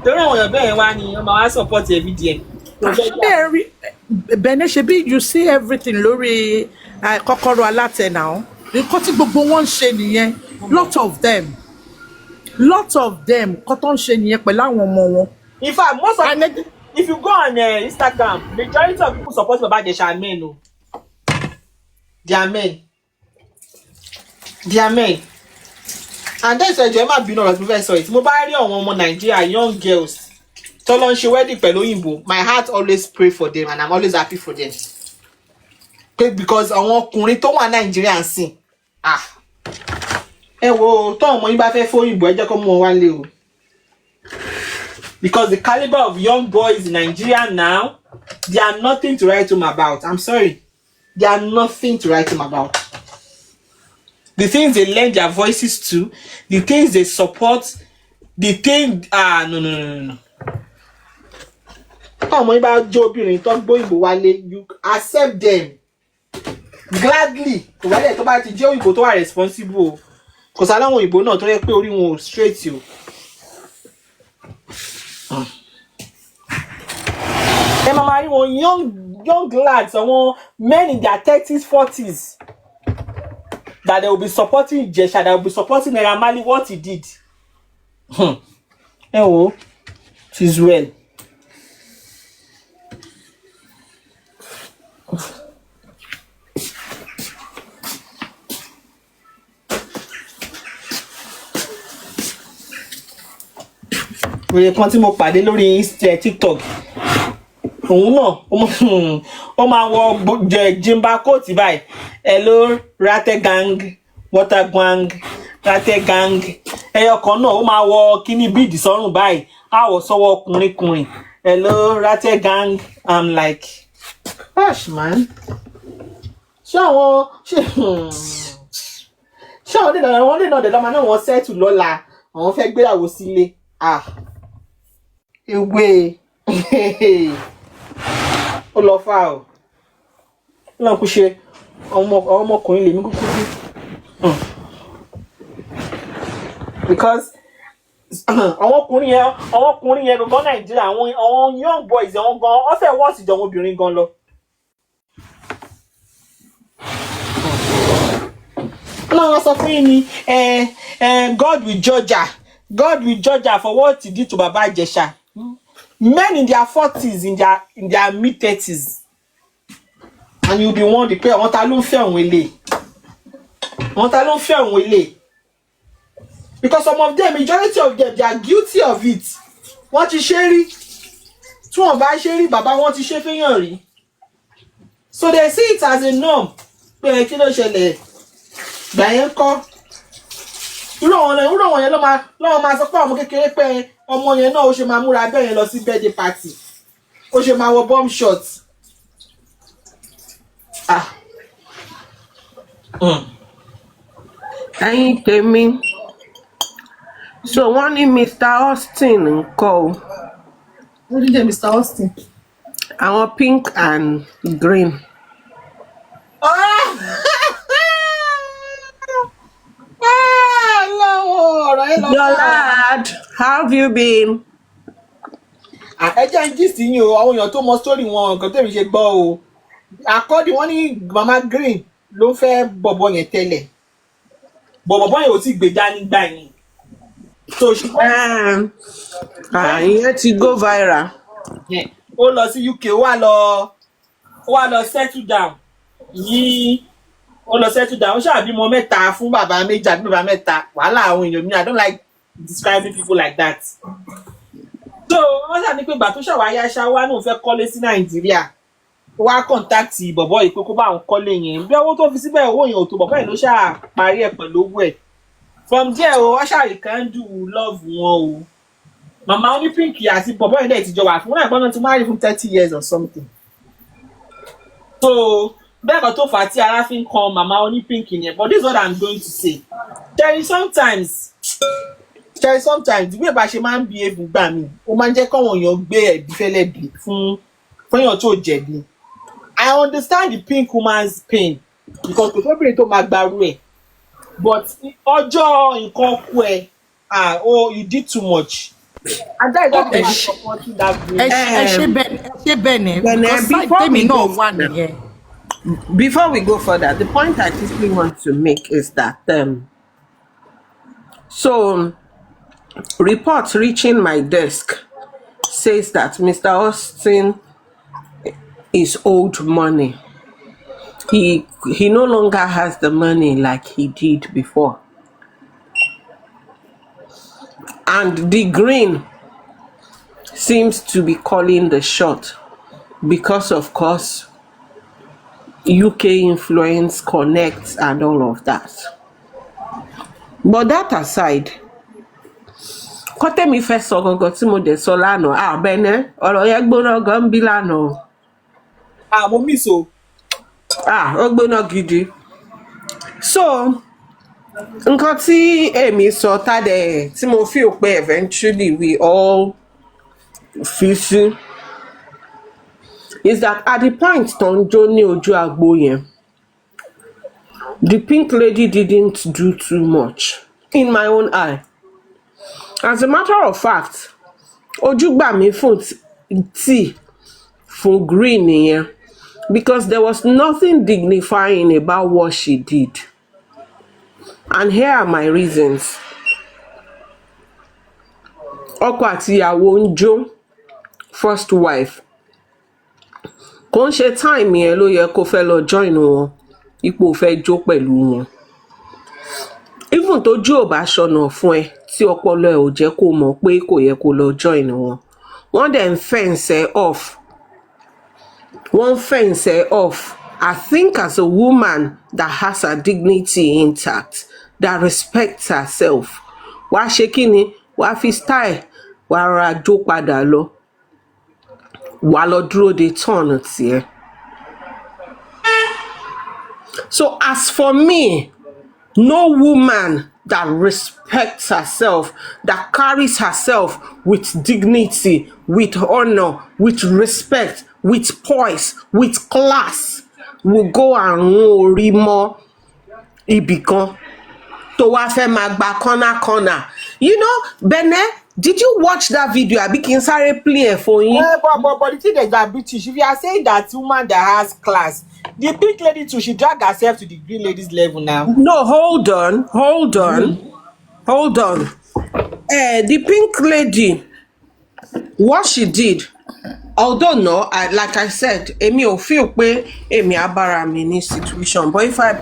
Torí àwọn èèyàn bẹ́ẹ̀ wá ni wọ́n máa wá support VDM. Bẹ̀ẹ́ni ṣebí you see everything lórí Kọ́kọ́rọ́ Alátẹ náà. Nǹkan tí gbogbo wọn ń ṣe nìyẹn. Lot of them kọ́ tó ń ṣe nìyẹn pẹ̀lú àwọn ọmọ wọn. In fact, most of if you go on Instagram, majority of people support Baba Ìjẹ̀ṣà are men. No, they are men. And then so Jema been on professor it. Mo bá rí àwọn ọmọ Nigeria young girls tó lọ ń ṣe wedding pẹ̀lú òyìnbó. My heart always pray for them and I'm always happy for them. Because àwọn ọkùnrin tó wà Nigeria ń sìn. Ẹ wo tó ọmọ yín bá fẹ́ fẹ́ òyìnbó ẹ jẹ́ kó mú wọn wálé o. Because the caliber of young boys in Nigeria now, they are nothing to write home about. I'm sorry. They are nothing to write home about. The things they lend their voices to, the things they support, the thing no. Ọmọ yín bá jó obìnrin tó gbóyìnbó wálé, you accept them gladly. Wálé tó bá ti jẹ́ òyìnbó tó wà responsible. Kò sá láwọn òyìnbó náà tó yẹ pé orí wọn ò straight o. Ẹ máa rí wọn young lads, àwọn men in their 30s, 40s that they will be supporting Ìjẹ̀ṣà, that will be supporting Naira Marley what he did. Ẹ wo, it is well. Oye kan tí mo pàdé lórí TikTok. Òun náà ó máa wọ jimba coat báyìí. Hello Rate gang, water gang, Rate gang. Ẹyọ kan náà ó máa wọ kíní bíìdì sọ́rùn báyìí. Á wọ̀ sọ́wọ́ ọkùnrin. Hello Rate gang. I'm like, gosh man. Ṣé àwọn lè náà dẹ̀dọ́ máa náà wọ́n settle lọ́la. Àwọn fẹ́ gbéyàwó sílé. Ewé. Ó lọ fà o. Lọ́n kú ṣe ọmọkùnrin lèmi kúkú bí. Because àwọn ọkùnrin yẹn gan Nàìjíríà àwọn young boys àwọn gan wọ́n fẹ́ wọ́ọ̀sì jọ obìnrin gan lọ. No, suffering God will judge her. God will judge her for what he did to Baba Ijesha. Men in their 40s, in their mid-30s. And you'll be one the prayer. Want to fẹ́ òun ilé. Want to fẹ́ òun ilé. Because some of them, majority of them, they are guilty of it. Wọ́n ti ṣe rí. Tí wọ́n bá ṣe rí, bàbá wọn ti ṣe fẹ́yàn rí. So they see it as a norm. Pé kí ló ṣẹlẹ̀? Gbà yẹn kọ́. Irú àwọn yẹn ló máa sọ pé ọmọ kékeré pé ọmọ yẹn náà ó ṣe máa múra bẹ́ẹ̀ yẹn lọ sí birthday party. Ó ṣe máa wọ bomb shot. Ẹ̀yin tèmi. So wọ́n ní Mr. Austin ńkọ́ o. What did you Mr. Austin? Àwọn pink and green. Your lad, how have you been? Ẹ jẹ́ ń gist yín o, àwọn èèyàn tó mọ story wọn nǹkan tèmi ṣe gbọ́ o. Àkọ́dí wọ́n ní Mama Green ló fẹ́ bọ̀bọ̀ yẹn tẹ́lẹ̀. Bọ̀bọ̀ yẹn ò tí gbé dání gbà yín. So ìyẹn ti go viral. Ó lọ sí UK, ó wá lọ settle down. Ó lọ settle down. Ó ṣàbímọ mẹ́ta fún bàbá méjì àbí bàbá mẹ́ta. Wàhálà àwọn èèyàn mi, I don't like describing people like that. So wọ́n ṣà ní pé ìgbà tó ṣàwáyá ṣáwá náà fẹ́ kọ́lé sí Nàìjíríà. Ó wá contact bọ̀bọ̀ yìí pé kó bá òun kọ́lé yẹn. Bí owó tó fi síbẹ̀ owó yẹn ò tó bọ̀bọ̀ yẹn ló ṣáà parí ẹ̀ pẹ̀lú owó ẹ̀. From there o, wọ́n ṣàrí kan do love wọn o. Màmá oní pink àti bọ̀bọ̀ yẹn dẹ̀ ti jọ wà fún wọn àgbọ̀n náà ti marry fún 30 years or something. So bẹ́ẹ̀ kan tó fà á tí ara fi ń kan màmá oní pink yẹn, but this is what I'm going to say. There is sometimes the way bá ṣe máa ń behave gbà mí, ó máa ń jẹ́ kọ́wọ́n èèyàn gbé ẹ̀bí fẹ́lẹ́bí fún èèyàn tó jẹ̀bi. I understand the pink woman's pain because kò tóbìnrin tó máa gbarú ẹ̀, but ọjọ́ nǹkan kú ẹ, you did too much. And that is what I'm supporting that group. Before we go further, the point I quickly want to make is that so reports reaching my desk says that Mr. Austin is owed money. He no longer has the money like he did before. And the green seems to be calling the shot because, of course, UK influence connects and all of that. But that aside, kọ́tẹ́mi fẹ́ sọ gangan tí mo dẹ̀ sọ lánàá, bẹ́ẹ̀ ọ̀rọ̀ yẹn gbóná gan bí lánàá. Mo miss o. Ó gbóná gidi. So nǹkan tí èmi sọ tádẹ̀ tí mo feel pé eventually we all feel sí is that at the point tó ń jó ní ojú agbo yẹn, the pink lady didn't do too much in my own eye. As a matter of fact, ojú gbà mí fún tea fún green yẹn because there was nothing dignifying about what she did. And here are my reasons. Ọkọ àti ìyàwó ń jó, first wife. Kò ń ṣe time yẹn ló yẹ kó fẹ́ lọ join wọn, ipò fẹ́ jó pẹ̀lú wọn. Even tójú ò bá ṣọ̀nà fún ẹ tí ọpọlọ ẹ ò jẹ́ kó mọ̀ pé kò yẹ kó lọ join wọn. Wọ́n dẹ̀ ń fence off. Wọ́n fence off. I think as a woman that has her dignity intact, that respects herself, wàá ṣe kí ni? Wàá fi style, wàá ra jó padà lọ. Wàá lọ dúró de turn tiẹ̀. So as for me, no woman that respects herself, that carries herself with dignity, with honor, with respect, with poise, with class, will go and orí mọ́ ibì kan tó wá fẹ́ máa gba corner. You know, Bene, did you watch that video? Àbí kí n sáré play ẹ̀ fún yín? But the thing is that British, if you are saying that woman that has class, The pink lady too, she dragged herself to the green lady's level now. No, hold on. The pink lady, what she did, although no, like I said, èmi ò feel pé èmi á bára mi ní situation, but if I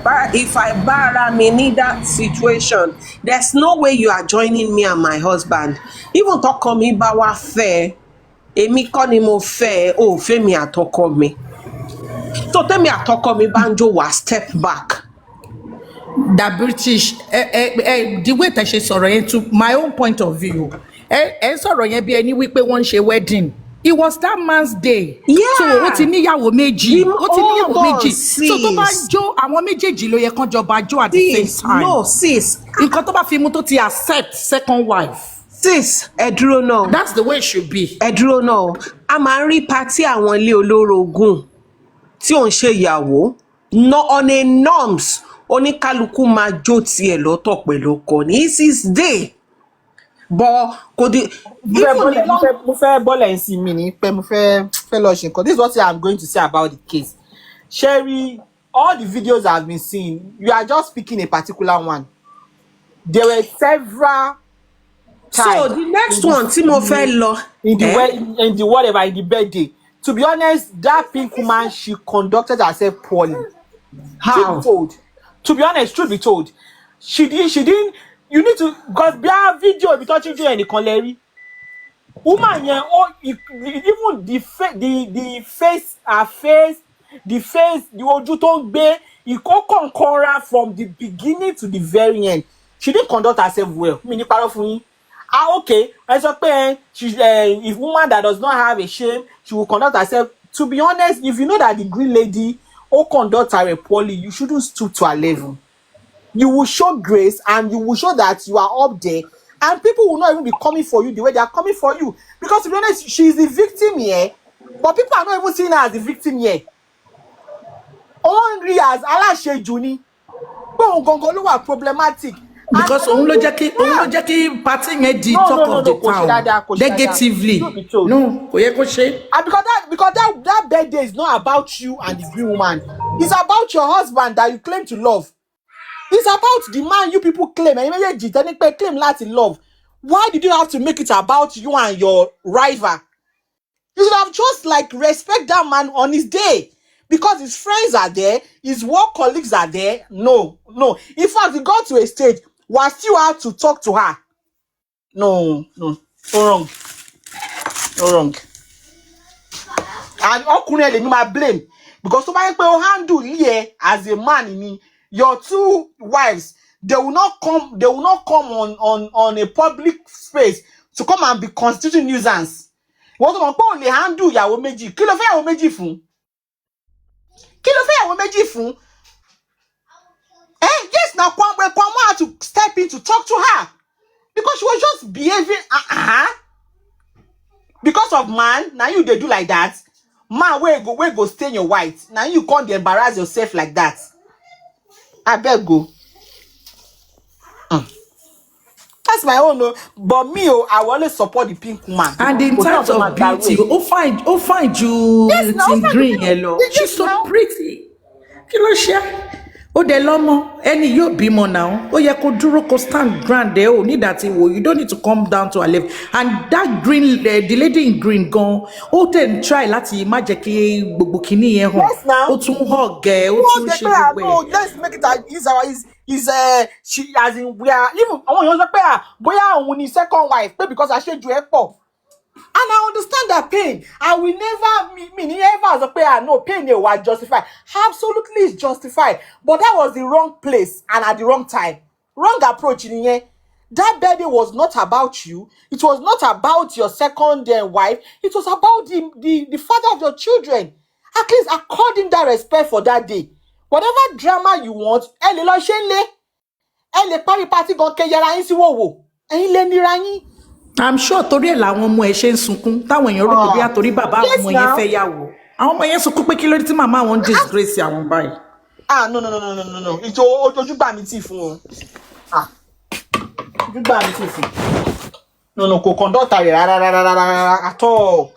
bára mi ní that situation, there's no way you are joining me and my husband. Even tọkọ mi bá wá fẹ́, èmi kọ́ ni mo fẹ́, ó fẹ́ mi àtọkọ mi. So tẹ́mi àtọkọ mi bá ń jó wá step back. That British, the way that she sọ̀rọ̀ yẹn, to my own point of view, sọ̀rọ̀ yẹn bí ẹni wípé wọ́n ń ṣe wedding. It was that man's day. Yeah. So ó ti níyàwó méjì. Sis. So tó bá jó àwọn méjèèjì ló yẹ kán jọba jó at the same time. No, sis. Nǹkan tó bá fi mú tó ti accept second wife. Sis, ẹ dúró náà. That's the way it should be. Ẹ dúró náà. A máa ń rí pátí àwọn ilé olórogún tí ò ń ṣe ìyàwó. No, on a norms, oníkálukú máa jó tiẹ̀ lọ́tọ̀ pẹ̀lú ọkọ ní. It's his day. But kò dé. This is what I'm going to say about the case. Sherry, all the videos I've been seeing, you are just picking a particular one. There were several times. So the next one, tí mo fẹ́ lọ. In the whatever, in the birthday. To be honest, that pink woman, she conducted herself poorly. How? To be honest, truth be told, she didn't. You need to, because their video be touching you and the collery. Woman, yeah, even the face, the ojú tó ń gbé, it concurrent from the beginning to the very end. She didn't conduct herself well. Mini parọ́ fún yín. Okay. As a parent, she's if woman that does not have a shame, she will conduct herself. To be honest, if you know that the green lady conduct her poorly, you shouldn't stoop to her level. You will show grace and you will show that you are up there, and people will not even be coming for you the way they are coming for you. Because to be honest, she is the victim here, but people are not even seeing her as the victim here. Only as aláṣejù ni. But gongo ló wà problematic. Because òun ló jẹ́ kí party yẹn di talk of the town negatively. No, kò yẹ kó ṣe. And because that birthday is not about you and the green woman. It's about your husband that you claim to love. It's about the man you people claim. And you claim láti love. Why did you have to make it about you and your rival? You should have just respect that man on his day. Because his friends are there, his work colleagues are there. No. In fact, he got to a stage where still had to talk to her. No. Wrong. And ọkùnrin ẹ̀ lèmi blame. Because tó bá yẹ pé o handle here as a man, your two wives, they will not come on a public space to come and be constituting nuisance. Wọ́n tó mọ̀ pé o lè handle ìyàwó méjì. Kí ló fẹ́ ìyàwó méjì fún? Yes, now Kwame had to step in to talk to her because she was just behaving. Because of man, now you they do like that. Man, where go stain your white. Now you can't embarrass yourself like that. I beg go. That's my own. No. But me, I will always support the pink woman. And in terms of beauty, find you in green hello. She's so pretty. Kí ló ṣe? Ó dẹ̀ lọ́mọ, ẹni yóò bímọ now. Ó yẹ kó dúró kó stand ground there. Oh, need that you don't need to come down to her level. And that green, the lady in green gone. Ó tẹ̀ try láti má jẹ́ kí gbogbo kíní yẹn hàn. Yes, now. Ó tún hug ẹ, ó tún ṣe gbogbo ẹ. No, let's make it she as in we are even àwọn èèyàn sọ pé bóyá òun ni second wife pé because àṣejù ẹ̀ pọ̀. And I understand that pain. I will never sọ pé no pain dey was justified. Absolutely is justified. But that was the wrong place and at the wrong time. Wrong approach nìyẹn. That birthday was not about you. It was not about your second wife. It was about the father of your children. At least accord him that respect for that day. Whatever drama you want, ẹ lè lọ ṣe ń lé. Ẹ lè parí party gan kẹyẹra yín sí wòwò. Ẹ̀yin lè nira yín. I'm sure torí ẹ̀ làwọn ọmọ ẹ̀ ṣe ń sunkún táwọn èèyàn rò pé bí àtòrí bàbá àwọn ọmọ yẹn fẹ́ yàwó. Àwọn ọmọ yẹn sunkún pé kí ló dé tí màmá wọn disgrace àwọn báyìí. No. Ìjọ ojúgbà mi tì fún o. Ojúgbà mi tì fún. No, kò conduct rẹ̀ rárá at all.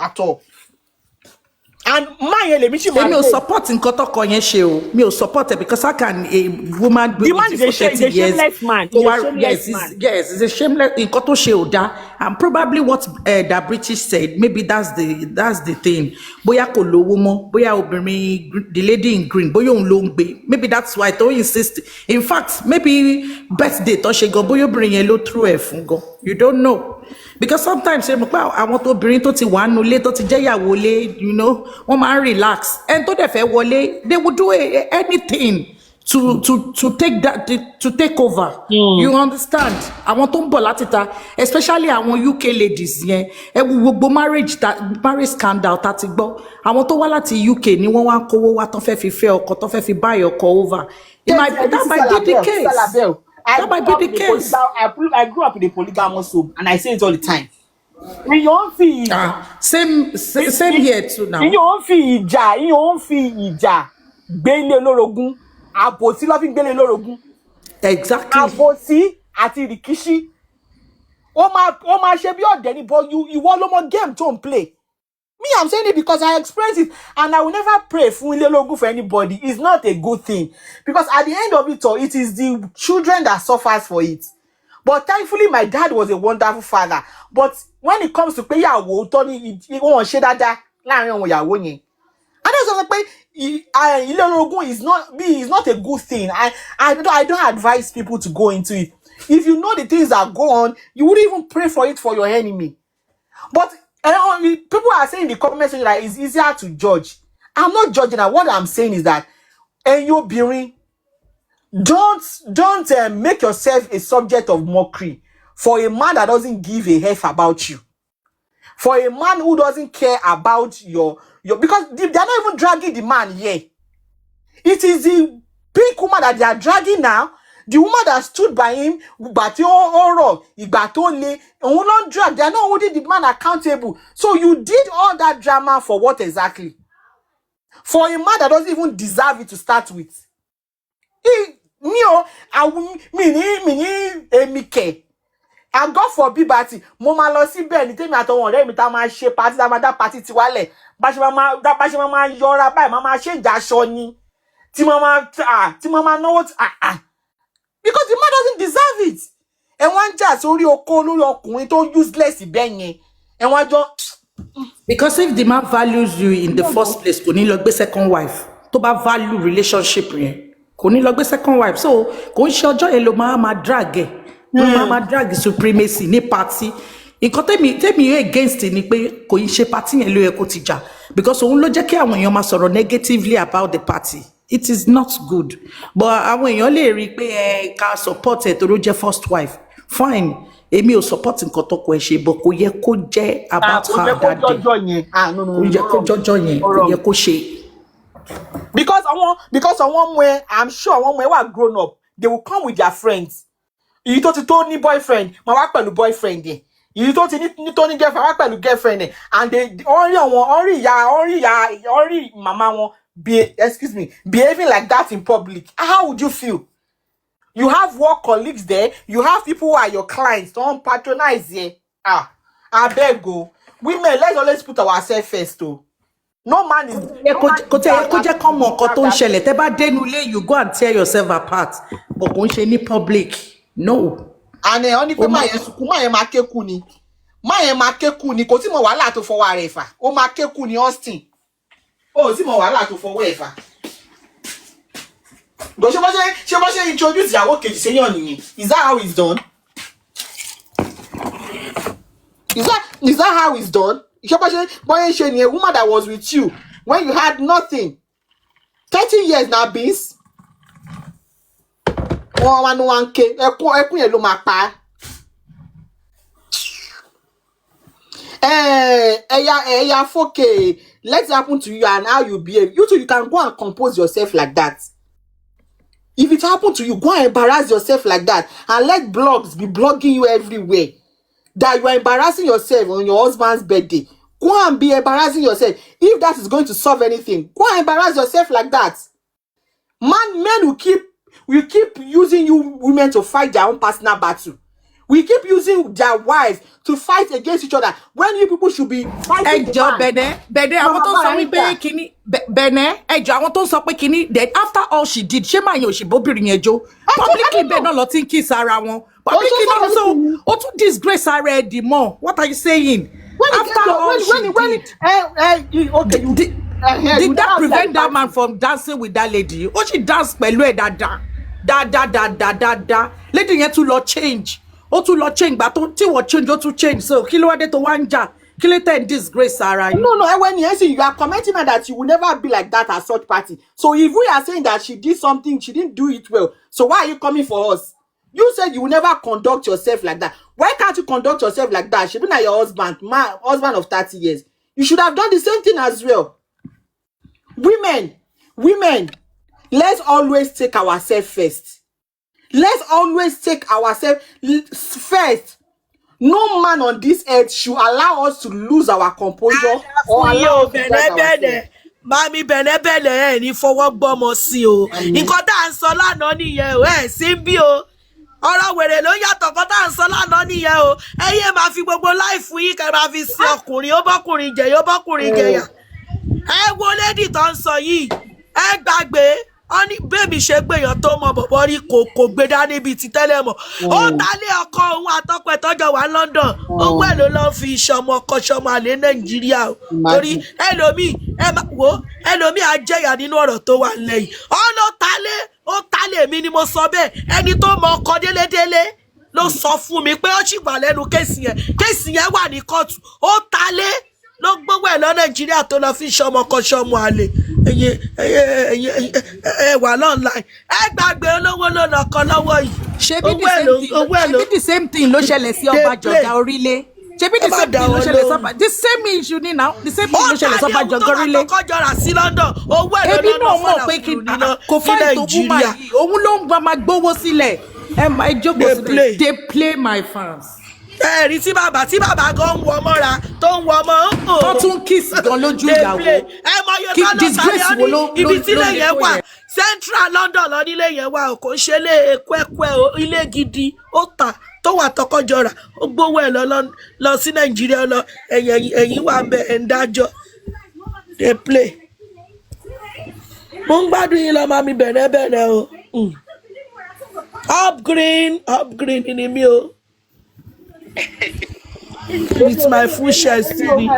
and man yẹn lèmi ṣì máa èmi ò play. support nǹkan tọkọ yẹn ṣe o mi ò support it because how can a woman be The man with is you for 30 years shameless man. kó He's a wá shameless man. yes it's a shameless nǹkan tó ṣe ò dá and probably what that British said maybe that's the thing bóyá kò lówó mọ́ bóyá obìnrin the lady in green bóyá òun ló ń gbé maybe that's why tó insist in fact maybe birthday tó ṣe gan bóyá obìnrin yẹn ló throw ẹ̀ fún gan you don't know because sometimes ṣe mọ̀ pé àwọn tó obìnrin tó ti wà nulẹ̀ tó ti jẹ́yàwó lé you know wọ́n máa ń relax ẹni tó dẹ̀ fẹ́ wọlé they would do anything to take over. You understand àwọn tó ń bọ̀ láti ta especially àwọn UK ladies yẹn ẹ wo gbogbo marriage scandal tá ti gbọ́ àwọn tó wá láti UK ni wọ́n wá kówó wá tán fẹ́ fi fẹ́ ọkọ tán fẹ́ fi buy ọkọ over. That might be the case. That might be the case. I grew up in a polygamous home, and I say it all the time. Same here too now. Ìyẹn ò ń fi ìjà gbé ilé olórogún. Àbòsí ló fi gbélé olórogún. Exactly. Àbòsí àti rìkíṣí. Ó máa ṣe bí ọ̀dẹ̀ ni, but ìwọ ló mọ game tó ń play. Me, I'm saying it because I experienced it, and I will never pray for ilé ológun for anybody. It's not a good thing, because at the end of it all, it is the children that suffers for it. But thankfully, my dad was a wonderful father. But when it comes to pé ìyàwó tó ní wọ́n ṣe dáadáa láàrin àwọn ìyàwó yẹn, I don't know pé ilé ológun is not a good thing. I don't advise people to go into it. If you know the things that go on, you wouldn't even pray for it for your enemy. But people are saying in the comment section that it's easier to judge. I'm not judging that. What I'm saying is that don't make yourself a subject of mockery for a man that doesn't give a F about you. For a man who doesn't care about your because they're not even dragging the man here. It is the big woman that they are dragging now. The woman that stood by him, but they are not holding the man accountable. So you did all that drama for what exactly? For a man that doesn't even deserve it to start with. And God forbid, but Mama lo si be ni tèmi àtọwọn ọ̀rẹ́ mi tá máa ṣe party tá máa dá party ti wálẹ̀. Bá ṣe máa yọra báyìí, mama ṣe ìjàṣọ ni. Tí mama náwó because the man doesn't deserve it. And one jà sórí oko lórí ọkùnrin tó useless bẹ́ẹ̀ yẹn. And one just because if the man values you in the first place, kò ní lọ gbé second wife. Tó bá value relationship yẹn, kò ní lọ gbé second wife. So kò ń ṣe ọjọ́ yẹn ló máa drag ẹ̀. Máa drag supremacy ní party. Nǹkan tèmi against ni pé kò ń ṣe party yẹn ló yẹ kó ti jà. Because òun ló jẹ́ kí àwọn èèyàn máa sọ̀rọ̀ negatively about the party. It is not good. But àwọn èèyàn lè rí pé ká support ẹ̀ torí ó jẹ́ first wife. Fine. Èmi ò support nǹkan tó kọ ẹ̀ ṣe, but kò yẹ kó jẹ́ about her that day. Kò yẹ kó jọjọ yẹn. Kò yẹ kó ṣe. Because àwọn ọmọ I'm sure àwọn ọmọ ẹ were grown up. They will come with their friends. Èyí tó ti tó ní boyfriend, máa wá pẹ̀lú boyfriend ẹ̀. Èyí tó ti ní girlfriend, wá pẹ̀lú girlfriend ẹ̀. And they rí mama wọn behaving like that in public. How would you feel? You have work colleagues there. You have people who are your clients. Don't patronize here. I beg go. Women, let's always put ourselves first too. No man is. Kò jẹ́ kán mọ nǹkan tó ń ṣẹlẹ̀. Tẹ́ bá dénú ilé, you go and tear yourself apart. But kò ń ṣe ní public. No. And only pé máa yẹn máa kékù ni. Máa yẹn máa kékù ni. Kò tí mọ wàhálà tó fọwọ́ rẹ̀ fà. Ó máa kékù ni Austin. Ó tí mọ wàhálà tó fọwọ́ ẹ̀ fà. But ṣé bá ṣe introduce ìyàwó kejì séyàn nìyẹn? Is that how it's done? Is that how it's done? Ṣé bá ṣe nìyẹn? Woman that was with you when you had nothing. 30 years now, beans. One ké ẹkún yẹn ló máa pa ẹ̀yà fókè. Let's happen to you and how you behave. You too, you can go and compose yourself like that. If it happened to you, go and embarrass yourself like that, and let blogs be blogging you everywhere that you are embarrassing yourself on your husband's birthday. Go and be embarrassing yourself. If that is going to solve anything, go and embarrass yourself like that. Men will keep using you women to fight their own personal battle. We keep using their wives to fight against each other when you people should be fighting the man. Bẹ̀nẹ̀ àwọn tó sọ wípé kíní Bẹ̀nẹ̀ ẹjọ́ àwọn tó sọ pé kíní then after all she did ṣé máa yan òṣìbóbìnrin yẹn jó publicly bẹ́ẹ̀ náà lọ ti ń kiss ara wọn publicly náà so ó tún disgrace ara ẹ̀ the more. What are you saying? After all she did did that prevent that man from dancing with that lady? Ó sì dance pẹ̀lú ẹ̀ dáadáa lady yẹn tún lọ change ó tún lọ change gbà tó tí wọ́n change ó tún change so kí ló wá dé tó wá ń jà kí ló tẹ̀ ń disgrace ara yín. No, when you say you are commenting that you will never be like that at such party. So if we are saying that she did something, she didn't do it well. So why are you coming for us? You said you will never conduct yourself like that. Why can't you conduct yourself like that? She be like your husband, my husband of 30 years. You should have done the same thing as well. Women, let's always take ourselves first. Let's always take ourselves first. No man on this earth should allow us to lose our composure or allow us to drag ourselves. Mami bẹ̀nẹ̀bẹ̀nẹ̀ ẹ̀ ní fọwọ́ gbọ́mọ sí o. Nǹkan tá à ń sọ lánàá nìyẹn o, ẹ̀ sí bí o. Ọ̀rọ̀ wèrè ló yàtọ̀ kan tá à ń sọ lánàá nìyẹn o. Ẹ yé máa fi gbogbo láìfù yìí kẹ́ máa fi sí ọkùnrin, ó bọ́kùnrin jẹ, yóò bọ́kùnrin jẹyà. Ẹ wo lédì tó ń sọ yìí, ẹ gbàgbé. Ó ní bébì ṣe gbèyàn tó mọ bọ̀bọ̀ rí kò gbé dání bíi ti tẹ́lẹ̀ mọ̀. Ó tálé ọkọ òun àtọkọ ẹ̀ tọ́jọ́ wà London. Owó ẹ̀ ló lọ́ fi ṣọmọ ọkọ ṣọmọ àlè Nàìjíríà o. Torí ẹlòmíì ajẹ́yà nínú ọ̀rọ̀ tó wà lẹ́yìn. Ó tálé mi ni mo sọ bẹ́ẹ̀. Ẹni tó mọ ọkọ délédélé ló sọ fún mi pé ó sì wà lẹ́nu kéèsì yẹn wà ní kóòtù. Ó tálé ló gbówó ẹ̀ lọ Nàìjíríà tó lọ fi ṣọmọ ọkọ ṣọmọ àlè. Ẹ wà online ẹ gbàgbé olówó ló lọkọ lọ́wọ́ yìí. ṣebí the same thing ló ṣẹlẹ̀ sí ọba jọ̀gá orílẹ̀. ṣebí the same thing ló ṣẹlẹ̀ sọ́ba the same issue ni now the same thing ló ṣẹlẹ̀ sọ́ba jọ̀gá orílẹ̀. ó tàbí ọkọ̀ sí London owó ẹ̀ ló lọ́nà fọ́nà kúrú kò fẹ́ tó bú máa yìí òun ló ń gba máa gbówó sílẹ̀ ẹ máa jókòó sílẹ̀ they play my fans. Ẹ̀rí tí bàbá gan ń wọ mọ́ra tó ń wọ mọ́. Wọ́n tún kiss gan lójú ìyàwó. Ẹ mọ iye tó lọ sáré ọ ní ibi tí ilé yẹn wà Central London lọ nílé yẹn wà kò ń ṣe ilé kwẹ́kwẹ́ ilé gidi ó tà tó wà tọkọjọra ó gbówó ẹ̀ lọ sí Nàìjíríà lọ ẹ̀yìn wà bẹ̀ ẹ̀ ń dájọ́ dey play. Mo ń gbádùn yín lọ máa mi bẹ̀rẹ̀ o. Up green ni mi o. With my full chest ni.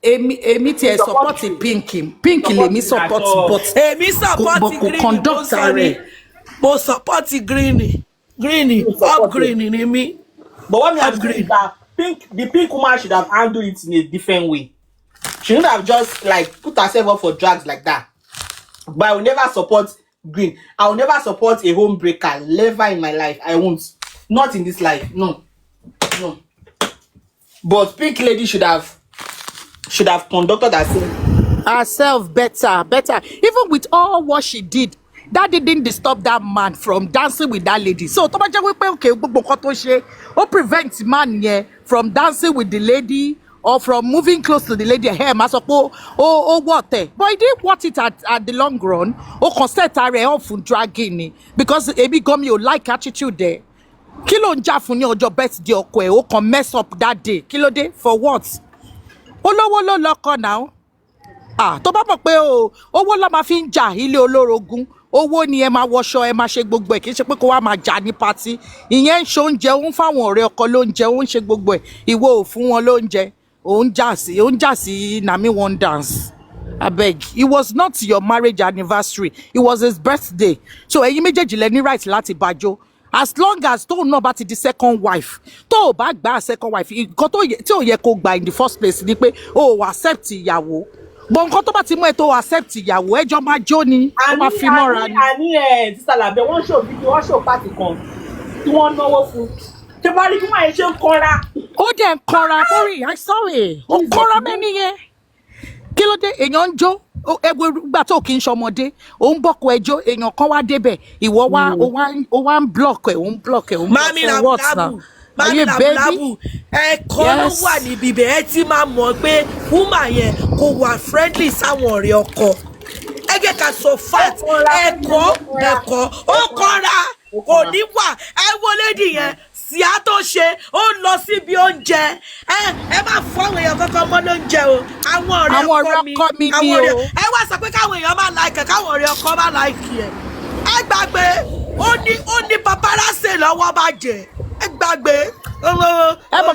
Èmi tiẹ̀ support pink lèmi support but èmi support green conduct rẹ̀. Mo support green up green ni mi. But what me have green that the pink woman should have handled it in a different way. She shouldn't have just like put herself up for drugs like that. But I will never support green. I will never support a home breaker. Never in my life. I won't. Not in this life. No. But pink lady should have conducted herself better. Even with all what she did, that didn't disturb that man from dancing with that lady. So tó bá jẹ́ wípé okay gbogbo nǹkan tó ṣe ó prevent man yẹn from dancing with the lady or from moving close to the lady. Hey, ma sọ pé ó what ẹ̀. But he didn't want it at the long run. Ó kàn set her off fún dragging ni because ebi gan mi ò like attitude there. Kí ló ń jà fún ní ọjọ́ birthday ọkọ ẹ̀ ó kàn mess up that day kí ló dé for what? Olówó ló lọ́kọ now. Tó bá mọ̀ pé owó ló máa fi ń jà ilé olórogún owó ni ẹ máa wọṣọ ẹ máa ṣe gbogbo ẹ̀ kì í ṣe pé kó wá máa jà ní pátì ìyẹn ń ṣe oúnjẹ òun fáwọn ọ̀rẹ́ ọkọ lóúnjẹ òun ṣe gbogbo ẹ̀ ìwọ ò fún wọn lóúnjẹ òun jà sí Nami One Dance. Abeg, it was not your marriage anniversary, it was his birthday. So ẹ̀yin méjèèjì lẹ ní right láti bàjọ́. As long as tóun náà bá ti di second wife tó o bá gba second wife nǹkan tí ò yẹ kó gbà in the first place ni pé o accept ìyàwó bọ̀ nǹkan tó bá ti mú ẹ tó accept ìyàwó ẹjọ́ máa jó ni ó máa fi mọ́ra ni. àní sísàlàbẹ̀ wọ́n ṣò fídíò wọ́n ṣò pàtì kan tí wọ́n náwó fún tí wọ́n rí bí wọ́n ṣe ń kọ́ra. Ó dẹ̀ ń kọ́ra sorry I sorry ó kọ́ra mẹ́ni yẹn kí ló dé èèyàn ń jó ẹgbẹ́ gbà tó kì í ṣọmọdé òun bọ́kọ ẹjọ́ èèyàn kan wá débẹ̀ ìwọ wá ó wá ń block ẹ̀ Mami Labulabu ẹ̀kọ́ ló wà níbi ibẹ̀ ẹ ti máa mọ̀ pé woman yẹn kò wà friendly sáwọn ọ̀rẹ́ ọkọ ẹ jẹ́ ká sọ fact ẹ̀kọ́ ó kọ́ra kò ní wà ẹ wo lady yẹn sí a tó ṣe ó lọ síbi oúnjẹ ẹ má fọ àwọn èèyàn kankan mọ́ lóúnjẹ o àwọn ọ̀rẹ́ ọkọ mi àwọn ọ̀rẹ́ ẹ wá sọ pé káwọn èèyàn má láìkẹ káwọn ọ̀rẹ́ ọkọ má láìkì ẹ gbàgbé ó ní paparazzi lọ́wọ́ bàjẹ́ ẹ gbàgbé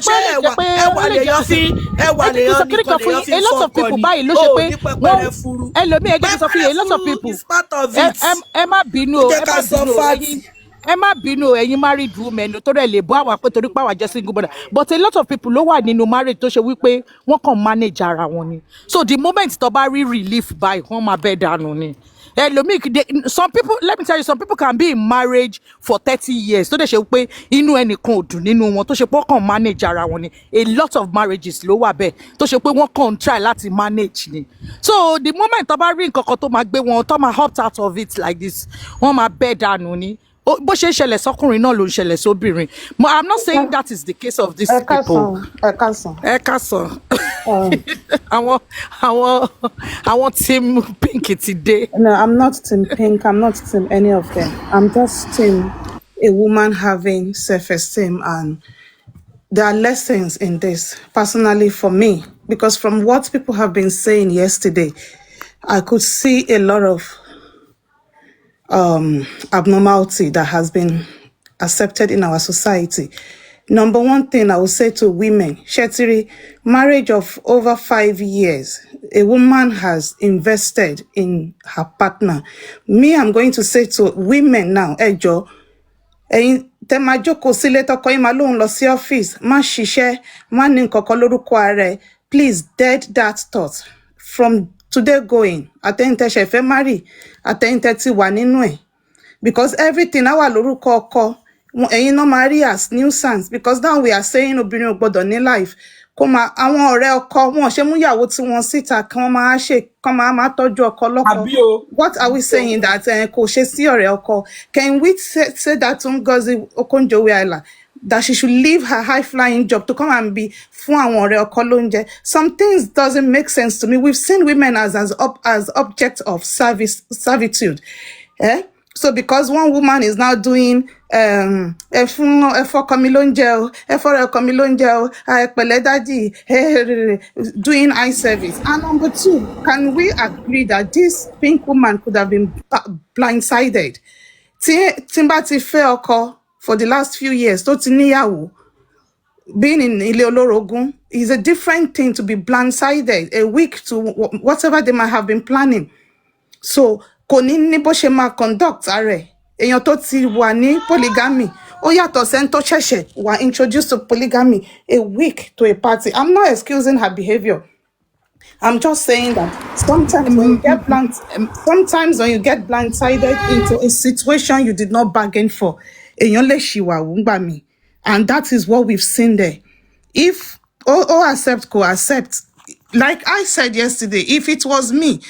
ṣé ẹwà lèèyàn fi ẹwà lèèyàn ní kò lèèyàn fi fọkọ ni ó ní pẹpẹrẹ furu ẹlòmíì ẹgbẹ́ sọ fún yẹn a lot of people ẹ má bínú o ẹ má bínú ẹ̀yin married women tó rẹ̀ lè bọ́ àwa pé torí pé àwa jẹ́ single mother but a lot of people ló wà nínú marriage tó ṣe wípé wọ́n kàn manage ara wọn ni so the moment tó bá rí relief by wọ́n máa bẹ́ dànù ni some people, let me tell you, some people can be in marriage for 30 years tó dẹ̀ ṣe pé inú ẹnìkan ò dùn nínú wọn tó ṣe pé wọ́n kàn manage ara wọn ni a lot of marriages ló wà bẹ́ẹ̀ tó ṣe pé wọ́n kàn try láti manage ni so the moment tó bá rí nǹkan kan tó máa gbé wọn tó máa opt out of it like this wọ́n máa bẹ́ dànù ni bó ṣe ń ṣẹlẹ̀ sọ́kùnrin náà ló ń ṣẹlẹ̀ sóbìnrin I'm not saying that is the case of these people. ẹ káàsán àwọn team pink ti dé. No, I'm not team pink. I'm not team any of them. I'm just team a woman having self-esteem, and there are lessons in this personally for me because from what people have been saying yesterday, I could see a lot of abnormality that has been accepted in our society. Number one thing I would say to women, Shetiri, marriage of over 5 years, a woman has invested in her partner. Me, I'm going to say to women now, Ejo, tẹ máa jókòó sílé tọkọ yín máa lóun lọ sí ọ́fíìsì má ṣiṣẹ́ má ní nǹkankan lórúkọ ara ẹ̀, please dead that thought from today going. Àtẹ̀yìntẹ̀ fẹ́ marry, àtẹ̀yìntẹ̀ ti wà nínú ẹ̀, because everything á wà lórúkọ ọkọ. Ẹ̀yin náà máa rí as nuisance because now we are saying obìnrin ò gbọdọ̀ ní life kó máa àwọn ọ̀rẹ́ ọkọ wọn ṣe mú ìyàwó tí wọ́n síta kí wọ́n máa ṣe kán máa tọ́jú ọkọ lọ́kọ. What are we saying that kò ṣe sí ọ̀rẹ́ ọkọ? Can we say that to Ngozi Okonjo-Iweala that she should leave her high-flying job to come and be fún àwọn ọ̀rẹ́ ọkọ lóúnjẹ? Some things doesn't make sense to me. We've seen women as objects of servitude. So because one woman is now doing doing eye service. And number two, can we agree that this pink woman could have been blindsided? Timba ti fẹ́ ọkọ for the last few years, tó ti níyàwó, being in ilé olórogún is a different thing to be blindsided a week to whatever they might have been planning. So kò ní bó ṣe máa conduct ààrẹ èèyàn tó ti wà ní polygamy ó yàtọ̀ sẹ́ni tó ṣẹ̀ṣẹ̀ wà introduced to polygamy a week to a party. I'm not excusing her behavior. I'm just saying that sometimes when you get blindsided into a situation you did not bargain for, èèyàn lè ṣìwàwù ńgbà míì, and that is what we've seen there. If accept, co-accept, like I said yesterday, if it was me,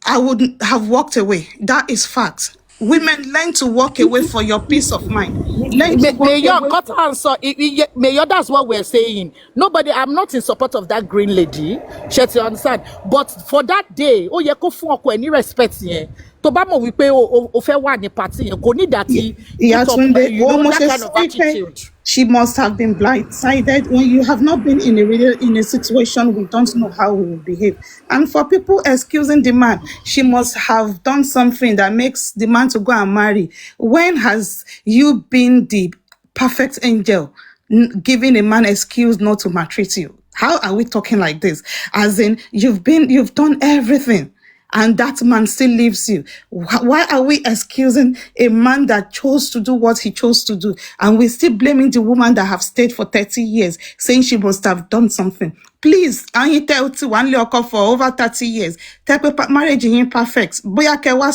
I would have walked away. That is fact. Women learn to walk away for your peace of mind. Mayor, that's what we're saying. Nobody, I'm not in support of that green lady. She understand. But for that day, you go for any respect here. To ba mo wípé o fẹ́ wà ní party yẹn kò ní that kind of attitude. She must have been blindsided. When you have not been in a situation, we don't know how we will behave. And for people excusing the man, she must have done something that makes the man to go and marry. When has you been the perfect angel giving a man excuse not to maltreat you? How are we talking like this? As in, you've done everything, and that man still leaves you. Why are we excusing a man that chose to do what he chose to do? And we're still blaming the woman that have stayed for 30 years, saying she must have done something. Please, I tell to one loko for over 30 years. Marriage is imperfect. Boya ke wa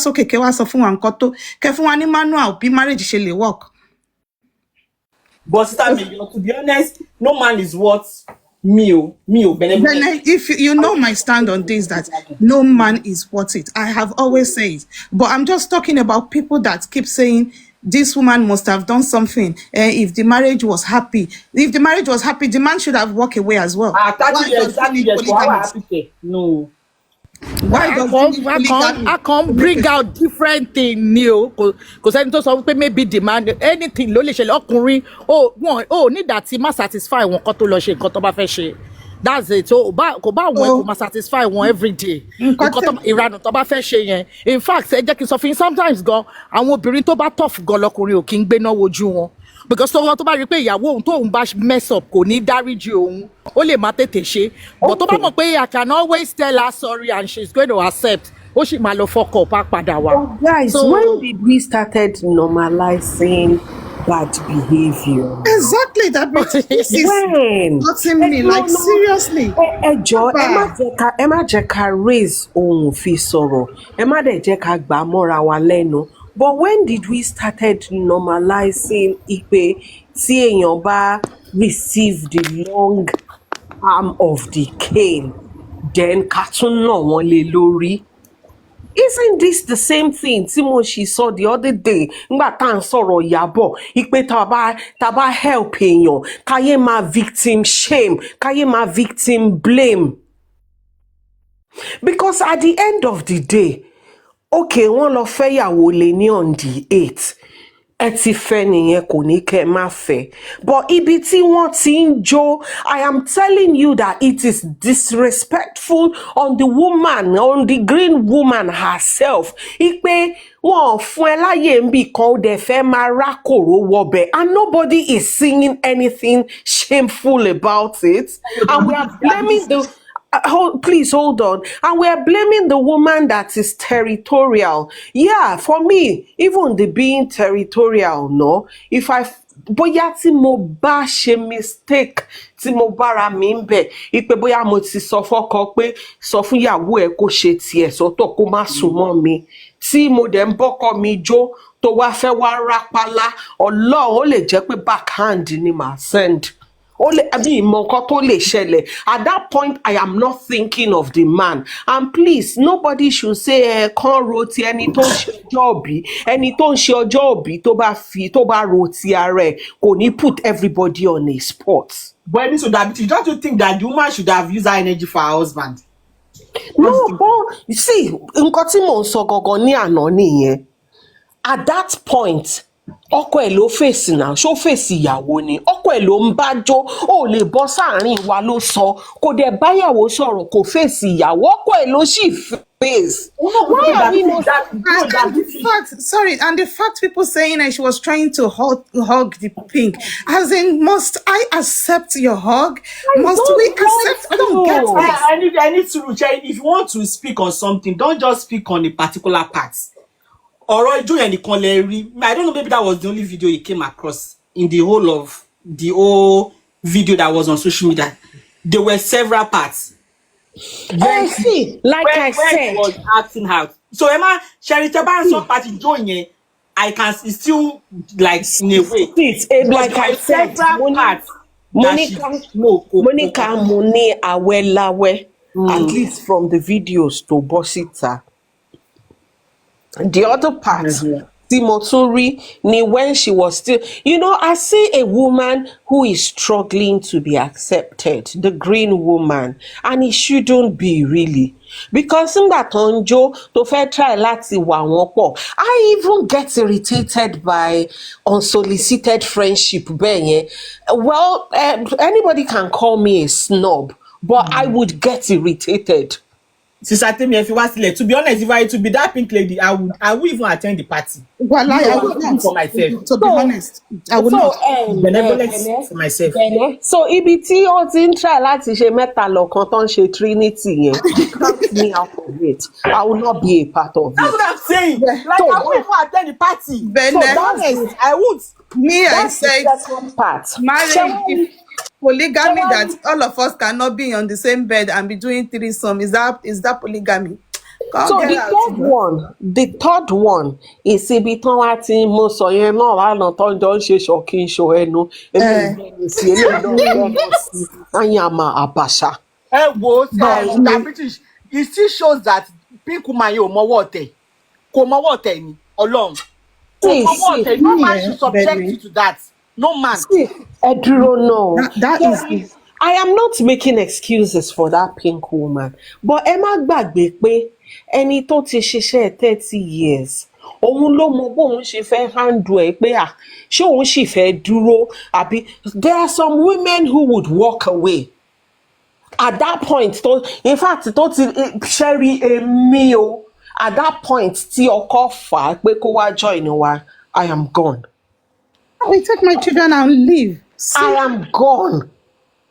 so fun wan koto. Ke fun wa ni manual bi marriage she le work. But sister, to be honest, no man is worth me. If you know my stand on this, that no man is worth it. I have always said, but I'm just talking about people that keep saying this woman must have done something. If the marriage was happy, the man should have walked away as well. 30 years, for how happy? No. Why does he need polygamy? I can't bring out different things new. Because ẹni tó sọ wípé maybe demand anything ló lè ṣẹlẹ̀ ọkùnrin ní that tí má satisfy wọn kó tó lọ ṣe nǹkan tó bá fẹ́ ṣe. That's it. So kò bá wọn kò má satisfy wọn every day. Ìranù tó bá fẹ́ ṣe yẹn. In fact, ẹ jẹ́ kí n sọ fún yín sometimes gan àwọn obìnrin tó bá tough gan lọkùnrin ò kí ń gbéná wojú wọn. Because tó bá rí pé ìyàwó òun tóun bá mess up kò ní dáríjì òun ó lè má tètè ṣe but tó bá mọ̀ pé I can always tell her sorry and she's going to accept ó sì máa lọ fuck up á padà wá. Oh, guys, when did we started normalizing bad behavior? Exactly, that this is When? nothing me, like seriously. Ẹ jọ̀ọ́ ẹ má jẹ́ ká raise ohùn fi sọ̀rọ̀ ẹ má dẹ̀ jẹ́ ká gbà mọ́ra wa lẹ́nu. But when did we started normalizing ipe tí èèyàn bá receive the long arm of the cane then ká tún nà wọ́n lé lórí? Isn't this the same thing tí mo ṣì sọ the other day nígbà tá à ń sọ̀rọ̀ Ìyábọ̀ ipe tá bá help èèyàn káyé máa victim shame káyé máa victim blame? Because at the end of the day okay wọ́n lọ fẹ́yàwó lé ní on the 8th ẹ ti fẹ́ nìyẹn kò ní kẹ́ ẹ má fẹ́ but ibi tí wọ́n ti ń jó I am telling you that it is disrespectful on the woman on the green woman herself ipe wọn fún ẹ láyè ń bì kan ó dẹ̀ fẹ́ máa rákòrò wọbẹ̀ and nobody is singing anything shameful about it and we are blaming the please hold on. And we are blaming the woman that is territorial. Yeah, for me, even the being territorial, no. If I bóyá tí mo bá ṣe mistake tí mo bára mi ń bẹ̀ ipe bóyá mo ti sọ fọ́kọ pé sọ fún ìyàwó ẹ kó ṣe tiẹ̀ sọ́tọ̀ kó má sùn mọ́ mi tí mo dẹ̀ ń bọ́kọ mi jó tó wá fẹ́ wá rápálá Ọlọ́run ó lè jẹ́ pé backhand ni màá send. At that point, I am not thinking of the man. And please, nobody should say, "Kan roti ẹni tó ń ṣe ọjọ́ òbí, ẹni tó ń ṣe ọjọ́ òbí tó bá roti ara ẹ̀, kò ní put everybody on a spot." But don't you think that the woman should have used her energy for her husband? No, but you see, nǹkan tí mò ń sọ gangan ní àná nìyẹn. At that point, ọkọ ẹ̀ ló fèsì náà ṣó fèsì ìyàwó ni ọkọ ẹ̀ ló ń bá jó ó lè bọ́ sáàrin wa ló sọ kò dẹ̀ báyàwó sọ̀rọ̀ kò fèsì ìyàwó ọkọ ẹ̀ ló sì face. Why are we not and the fact people saying that she was trying to hug the pink, as in, must I accept your hug? Must we accept? I don't get this. I need to check. If you want to speak on something, don't just speak on a particular part. I don't know, maybe that was the only video he came across in the whole video that was on social media. There were several parts. I see, I said, he was acting out. So Emma, charitable so party join I can still like in a way. Like I said, Monica Mone Awelawe, at least from the videos to Bosita. The other part, Timoturi, ni when she was still, I see a woman who is struggling to be accepted, the green woman, and it shouldn't be really. Because in that onjo, to fair try láti wà wọ́n pọ̀. I even get irritated by unsolicited friendship bẹ́ẹ̀ yẹn. Well, anybody can call me a snob, but I would get irritated. Sister Temi, if you want to be honest, if I to be that pink lady, I would even attend the party. Well, I would not for myself. To be honest, I would not. Benevolence for myself. So ibi tí ó ti ń try láti ṣe mẹ́ta lọ́kan tó ń ṣe Trinity yẹn, count me out of it. I will not be a part of it. That's what I'm saying. Like so, I won't even attend the party. So that's it. I would. Me, I said the second part. Marriage. Polygamy that all of us cannot be on the same bed and be doing threesome. Is that polygamy? So the third one is ibi tán wá tí mo sọ yẹn náà lánàá tó ń jọ ń ṣe ṣọ̀kí ṣọ ẹnu Anyama Abasha. British. It still shows that pink woman yóò mọwọ́ tẹ̀ kò mọwọ́ tẹ̀ ni Ọlọ́run kò mọwọ́ tẹ̀ no man should subject you to that. No man. I don't know. That is I am not making excuses for that pink woman, but ẹ má gbàgbé pé ẹni tó ti ṣiṣẹ́ 30 years òun ló mọ bóun ṣe fẹ́ handle ẹ̀ pé ṣé òun sì fẹ́ dúró àbí. There are some women who would walk away at that point. In fact tó ti ṣẹ́rí èmi o, at that point tí ọkọ fà á pé kó wá join wa, I am gone. I will take my children and leave. I am gone.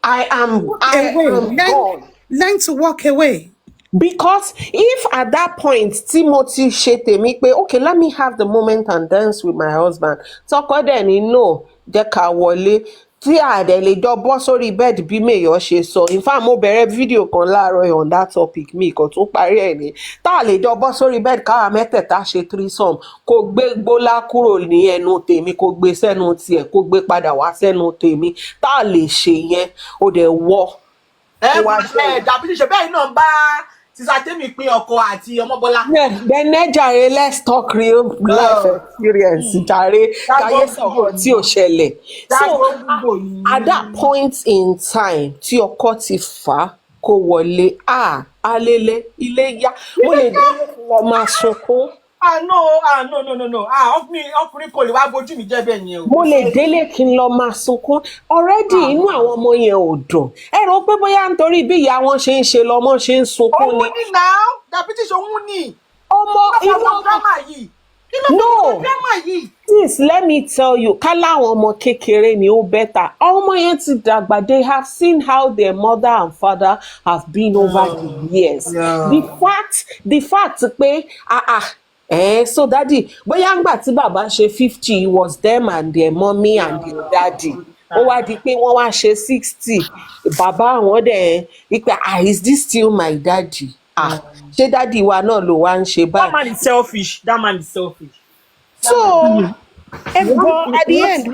I am gone. Learn to walk away. Because if at that point Timothy ṣe tèmi pé okay, let me have the moment and dance with my husband, tọkọ dẹ̀ ní no jẹ́ ká wọlé, tí àdẹ̀ lè jọ bọ́ sórí bed bí Mayor ṣe sọ. In fact mo bẹ̀rẹ̀ fídíò kan láàárọ̀ on that topic, mi kò tún parí ẹ̀ ní tá a lè jọ bọ́ sórí bed káwa mẹ́tẹ̀ẹ̀ta ṣe threesome, kó gbé gbólá kúrò ní ẹnu tèmi, kó gbé sẹ́nu tiẹ̀, kó gbé padà wá sẹ́nu tèmi, tá a lè ṣe yẹn ó dẹ̀ wọ́. Dàbí ṣe bẹ́ẹ̀ náà bá sísá tèmi pín ọkọ àti Ọmọbọ́lá. Then jàre, let's talk real life experience jàre, káyé sọ̀rọ̀ tí ò ṣẹlẹ̀. So at that point in time tí ọkọ ti fà á kó wọlé, alele ilé yá, mo lè dé lọ máa sunkún. No. Ọkùnrin kò lè wá bójú mi jẹ́ bẹ́ẹ̀ yẹn o. Mo lè délé kí n lọ máa sunkún. Already inú àwọn ọmọ yẹn ò dùn. Ẹ rò pé bóyá nítorí bí ìyá wọn ṣe ń ṣe lọmọ ṣe ń sunkún ni. Òun ni now, dàbí tí ṣe òun ni. Ọmọ inú drama yìí. No, please let me tell you, ká láwọn ọmọ kékeré ni ó better. Ọmọ yẹn ti dàgbà, they have seen how their mother and father have been over the years. The fact pé so daddy, bóyá ńgbà tí bàbá ṣe 50, it was them and their mommy and their daddy. Ó wá di pé wọ́n wá ṣe 60, bàbá àwọn dẹ̀ wípé is this still my daddy? Ṣé daddy wa náà ló wá ń ṣe báyìí? That man is selfish. So, but at the end,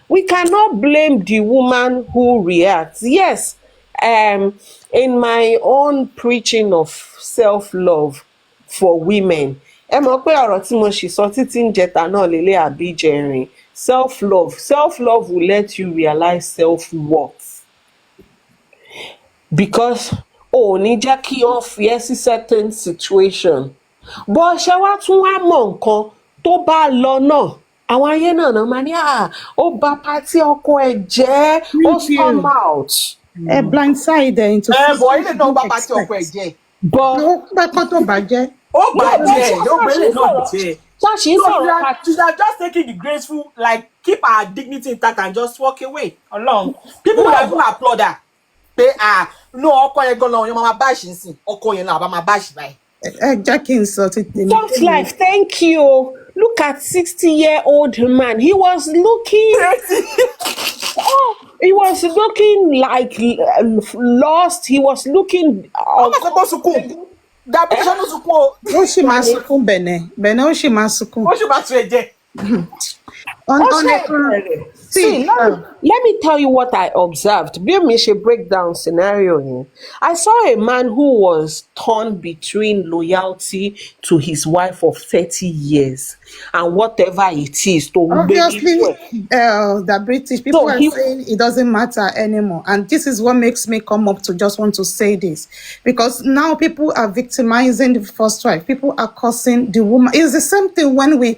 we cannot blame the woman who reacts. Yes, in my own preaching of self-love for women, ẹ mọ̀ pé ọ̀rọ̀ tí mo sì sọ títí ń jẹta náà lélẹ̀ àbí jẹrin. Self-love will let you realize self-worth. Because ní jẹ́ kí wọ́n fi ẹ́ sí certain situation. Bó ṣe wá tún wá mọ̀ nǹkan tó bá lọ náà, àwọn ayé náà máa ní ó bà pátí ọkọ ẹ̀ jẹ́, ó storm out. A blindside into bọ̀ ilé náà bá pátí ọkọ ẹ̀ jẹ́. But ó pẹ́kọ́ tó bàjẹ́. Ó bàjẹ́, ó gbélé náà jẹ́. Ṣáṣì sọ̀rọ̀ She are just taking the graceful, like keep her dignity intact and just walk away along. People will even applaud her. Pé no ọkọ yẹn gan lọ, yẹn máa bá ṣì ń sìn, ọkọ yẹn náà bá máa bá ṣì báyìí. Jẹ́ kí n sọ títí. Soft life, thank you. Look at 60-year-old man. He was looking he was looking like lost. He was looking Dàbí ṣe ló sunkún o. Ó sì máa sunkún bẹ̀nẹ̀ ó sì máa sunkún. Ó ṣe máa tún ẹ jẹ. See, let me tell you what I observed. Bí mi ṣe break down scenario here. I saw a man who was torn between loyalty to his wife of 30 years and whatever it is to obviously the British people are saying it doesn't matter anymore, and this is what makes me come up to just want to say this, because now people are victimizing the first wife, people are cursing the woman. It's the same thing when we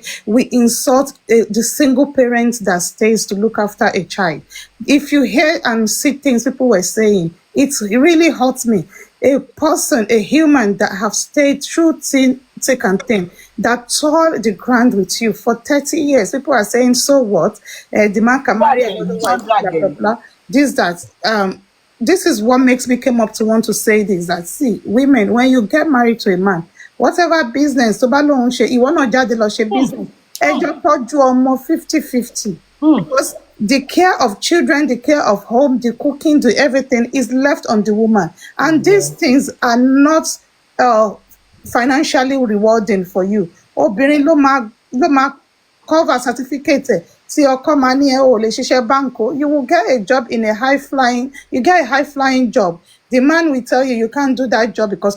insult the single parent that stays to look after a child. If you hear and see things people were saying, it really hurts me. A person, a human that have stayed through thick and thin, that tore the ground with you for 30 years. People are saying, so what? The man can marry another wife, blah, blah, blah. This is what makes me come up to want to say this, that see, women, when you get married to a man, whatever business, you want to jáde lọ ṣe business, ẹjọ́ tọ́jú ọmọ 50-50. Because the care of children, the care of home, the cooking, the everything is left on the woman. And these things are not financially rewarding for you. Obìnrin ló máa cover certificate. See your company or banco, you will get a job in a high flying job. The man will tell you can't do that job because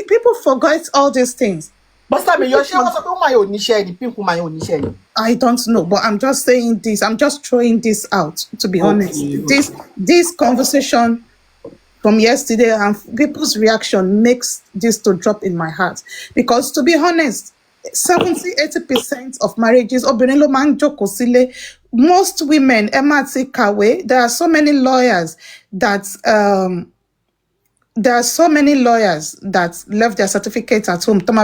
people forget all these things. But I mean, you're sure also my own share, the people my own share. I don't know, but I'm just saying this. I'm just throwing this out, to be honest. Okay. This conversation from yesterday and people's reaction makes this to drop in my heart. Because to be honest, 70-80% of marriages, obìnrin ló máa ń jókòó sílé. Most women, Emma ti kàwé, there are so many lawyers that left their certificates at home. There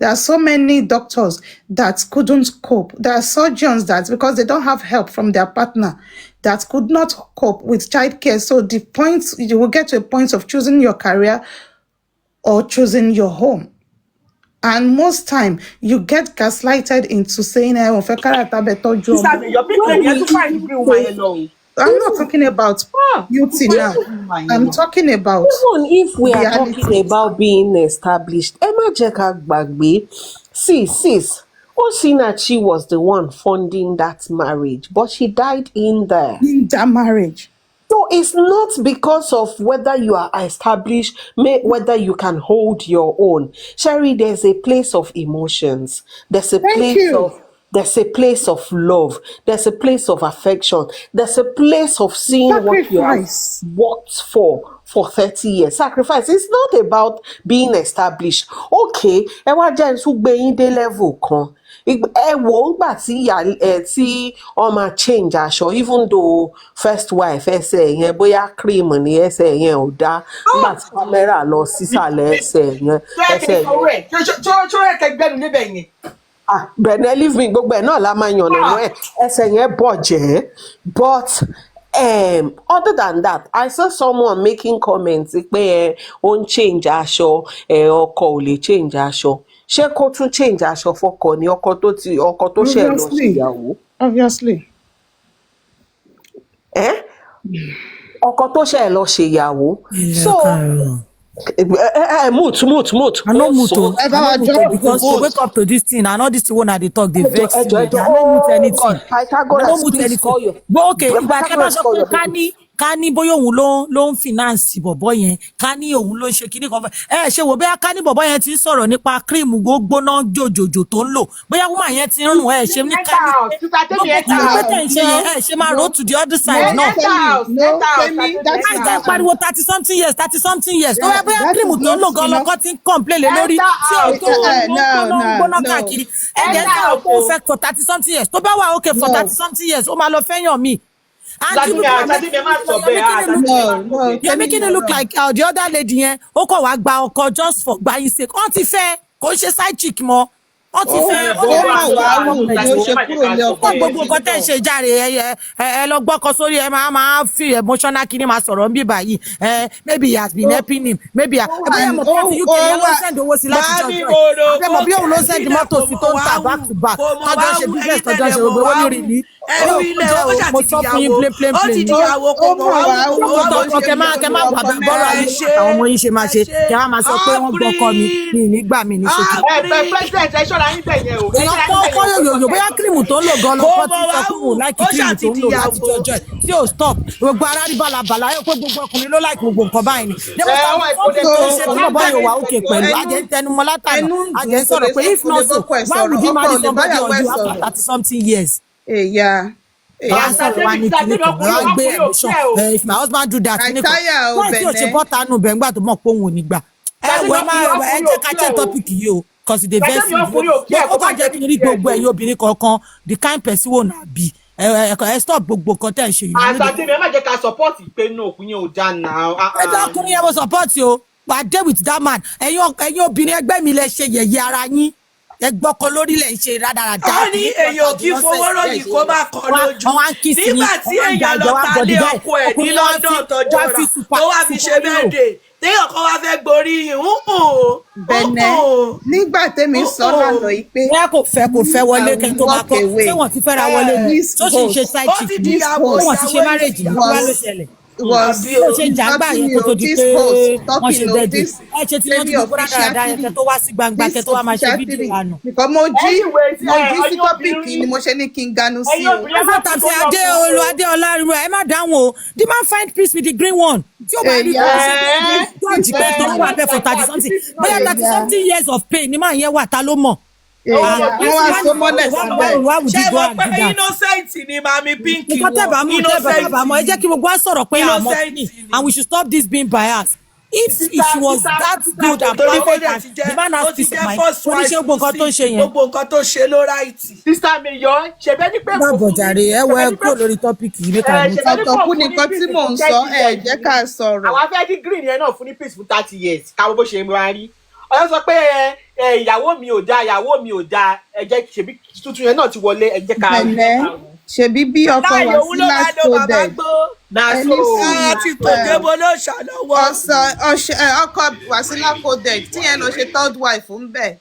are so many doctors that couldn't cope. There are surgeons that, because they don't have help from their partner, that could not cope with childcare. So the point, you will get to a point of choosing your career or choosing your home. And most time, you get gaslighted into saying, Your people, you find the way long. I'm not talking about beauty now. I'm talking about Even if we are reality. talking about being established, Emma Jeka Bagbe, sis, Osinachi was the one funding that marriage, but she died in there. In that marriage. So it's not because of whether you are established, whether you can hold your own. Sherry, there's a place of emotions. There's a place of love. There's a place of affection. There's a place of seeing what you have Sacrifice. worked for 30 years. Sacrifice. It's not about being established. Okay, ẹ wá jẹ́ n tún gbé yín dé level kan. Ẹ wò ó gbà tí ọmọ change aṣọ, even though first wife ẹsẹ̀ yẹn bóyá cream ni ẹsẹ̀ yẹn ò dá, nígbà tí camera lọ sísàlẹ̀ ẹsẹ̀ yẹn. Bẹ̀rẹ̀ leave me gbogbo ẹ̀ náà la máa yànnà mọ́ ẹ̀, ẹsẹ̀ yẹn bọ̀jẹ́. But other than that, I saw someone making comments pé ó ń change aṣọ, ọkọ ò lè change aṣọ. Ṣé kó tún change aṣọ fọ́kọ ni ọkọ tó ṣẹ̀ lọ ṣèyàwó? Obviously. Ọkọ tó ṣẹ̀ lọ ṣèyàwó. So moot. I know moot because to wake up to this thing and all this thing when I dey talk, they vex me. I don't moot anything. I don't moot anything. But okay, ìgbà tẹ́ bá sọ pé ká ní bóyá òun ló ń finance bọ̀bọ̀ yẹn, ká ní òun ló ń ṣe kíní kan fẹ́. Ṣe wò bóyá ká ní bọ̀bọ̀ yẹn ti ń sọ̀rọ̀ nípa cream gbóná jòjòjò tó ń lò. Bóyá woman yẹn ti ń rùn ṣe ní ká ní. Ṣe máa roll to the other side náà. No, that's Àìsàn pariwo 30-something years. Tó wá bóyá cream tó ń lò gan lọ́kọ́ ti ń complain lé lórí tí ò tó gbóná káàkiri. Ẹ̀jẹ̀ ń sọ̀rọ̀ pé ó fẹ́ for 30-something years. Tó bá wà okay for 30-something years, ó máa lọ fẹ́yàn mi. And you're making it look like the other lady yẹn ó kọ̀ wá gba ọkọ just for gbaying sake. Wọ́n ti fẹ́ kò ṣe side chick mọ́. Wọ́n ti fẹ́ gbogbo nǹkan tẹ́ ń ṣe jàre ẹ lọ gbọ́kọ sórí ẹ máa fi emotional kí ni máa sọ̀rọ̀ ń bí báyìí. Maybe he has been helping him. Maybe bóyá mo tó ti UK yẹn ló send owó sí láti jọjọ ẹ̀. Àbẹ̀mọ̀ bí òun ló send mọ́tò sí tó ń tà back to back. Tọ́jọ́ ṣe business tọ́jọ́ ṣe gbogbo owó lórí ní. Mo sọ fún yín plain. Kẹ máa wà bẹ́ẹ̀ bọ́ra yín àwọn ọmọ yín ṣe máa ṣe kẹ wá máa sọ pé wọ́n gbọ́kọ mi nígbà mi ní ṣètò. Èèyàn kọ́ yòyò bóyá kírìmù tó ń lò gan lọ́kọ́ tí sọ fún òun láìkí kírìmù tó ń lò láti jọjọ́ ẹ̀ tí ò stop gbogbo ara rí bàlàbàlà yóò pé gbogbo ọkùnrin ló láìkí gbogbo nǹkan báyìí ni. Ṣé tí bàbá yóò wà òkè pẹ̀lú àjẹ́ ń tẹnumọ́ látàná àjẹ́ ń sọ̀rọ̀ pé if not so why would you marry somebody on you after 30-something years? If my husband do that, why don't you put on Benga to mock Pong Nigba? Catch topic you because the best the kind person won't be. Stop book content. I support you, but I deal with that man. And you're being a baby, let's say, Yarani. Ẹgbọ́kọ lórí lẹ̀ ń ṣe rádaràdá. Ó ní èèyàn kí fowó ròyìn kó má kọ lójú. Nígbà tí èèyàn lọ ta lé ọkọ ẹ̀ ní London tọjọ́ rà tó wá fi ṣe bẹ́ẹ̀dẹ̀ téèyàn kan wá fẹ́ gborí yìí. Bẹ̀nẹ̀ nígbà tẹ́mi sọ̀rọ̀ lọ yìí pé. Bóyá kò fẹ́ wọlé kẹ́ tó máa kọ́ ṣé wọ́n ti fẹ́ra wọlé ni tó sì ń ṣe side chick ni wọ́n ti ṣe marriage ni wọ́n ló ṣẹlẹ̀. Was talking this post ṣe ti yanjú gbogbo dáadáa yẹn kẹ́ tó wá sí gbangba kẹ́ tó wá máa ṣe fídíò àná. Because mo jí sí tọ́pìkì ni mo ṣe ní kí n ganu sí o. ẹ má tàbí Adéọlá ẹ má dáhùn o the man find peace with the green one. Tí ó bá rí kó ṣe tó jì pé tó wà bẹ́ẹ̀ for 30-something bóyá 30-something years of pain ni máa yẹn wà ta ló mọ̀. Yeah, wọ́n wá so mọ́lẹ̀ síbẹ̀. Why would ṣé you go wọ́n and pé do that? innocent ni mami Pinky Nǹkan tẹ́bà mú tẹ́bà mọ́ ẹ jẹ́ kí gbogbo wa sọ̀rọ̀ pé àmọ́ kíni and we should stop this being biased. If she was that good and perfect and the man has peace of mind, ó ní ṣe gbogbo nǹkan tó ń ṣe yẹn. gbogbo nǹkan tó ṣe ló ráìtì. sísá mi yọ ṣẹbẹ ní pé Bá bọ̀jàre ẹ wọ ẹ kúrò lórí tọ́pìkì yìí mẹ́ta ní. Ọ̀tọ̀kù nìkan tí mò ń sọ jẹ́ ká sọ̀rọ̀. àwọn afẹ́ kí green yẹn náà fún ní peace fún 30 years káwọn bó ṣe máa rí ọ̀yọ́ sọ pé ìyàwó mi ò dáa ẹ jẹ́ ṣèbí tuntun yẹn náà ti wọlé ẹ jẹ́ ká ṣebí bí ọkọ Wàsílà coded àti tòjébó ló ṣàlọ́wọ́. ọkọ Wàsílà coded tí yẹn lọ ṣe third wife ń bẹ̀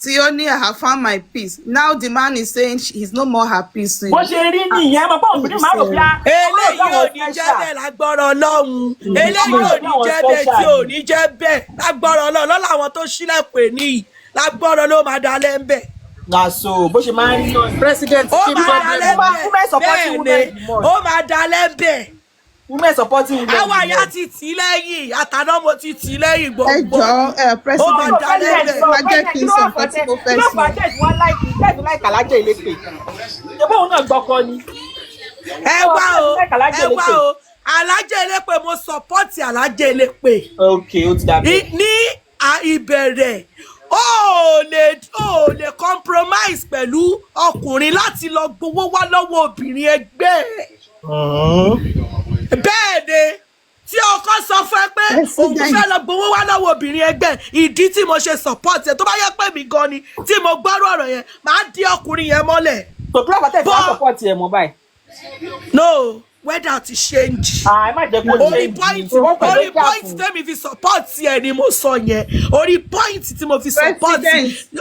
tí ó ní I have found my peace. Now the man is saying he's no more happy soon. bó ṣe rí nìyẹn mo bá òbí máa rò bí a. eléyìí ò ní jẹ́ bẹ́ẹ̀ lágbọ́rọ̀ Ọlọ́run eléyìí ò ní jẹ́ bẹ́ẹ̀ tí ò ní jẹ́ bẹ́ẹ̀ lágbọ́rọ̀ Ọlọ́run lọ́la àwọn tó ṣílẹ̀kùn ènìyàn lágbọ́rọ̀ ló máa dalẹ̀ ń bẹ̀. so bó ṣe máa ń rí náà. president ó máa dalẹ̀ ń bẹ̀ ó máa dalẹ̀ ń bẹ̀. women supporting women. àwọn àyà ti tì í lẹ́yìn àtàná mo ti tì í lẹ́yìn gbogbo. ẹ jọ president má jẹ́ kí n sọ nǹkan tí mo fẹ́ sọ. kí ló fà á tẹ̀sí wọn láìkí alájẹ ìlépè ṣébó òun náà gbọ́kọ ni. ẹ wá o alájẹ ìlépè mo support alájẹ ìlépè. ok ó ti dàbí. ní ìbẹ̀rẹ̀ ó lè compromise pẹ̀lú ọkùnrin láti lọ gbowó wá lọ́wọ́ obìnrin ẹgbẹ́ bẹ́ẹ̀ ni tí ọkọ sọ fún ẹ pé òun fẹ́ lọ gbowó wá lọ́wọ́ obìnrin ẹgbẹ́ ìdí tí mo ṣe support ẹ tó bá yẹ pé mi gan ni tí mo gbọ́rọ̀ ọ̀rọ̀ yẹn máa di ọkùnrin yẹn mọ́lẹ̀. tó bí wàá tẹ̀sí wàá support ẹ̀ mọ́ báyìí. no weather ti change. ẹ má jẹ́ kó change. orí point tẹ́mi fi support ẹ ni mo sọ yẹn orí point tí mo fi support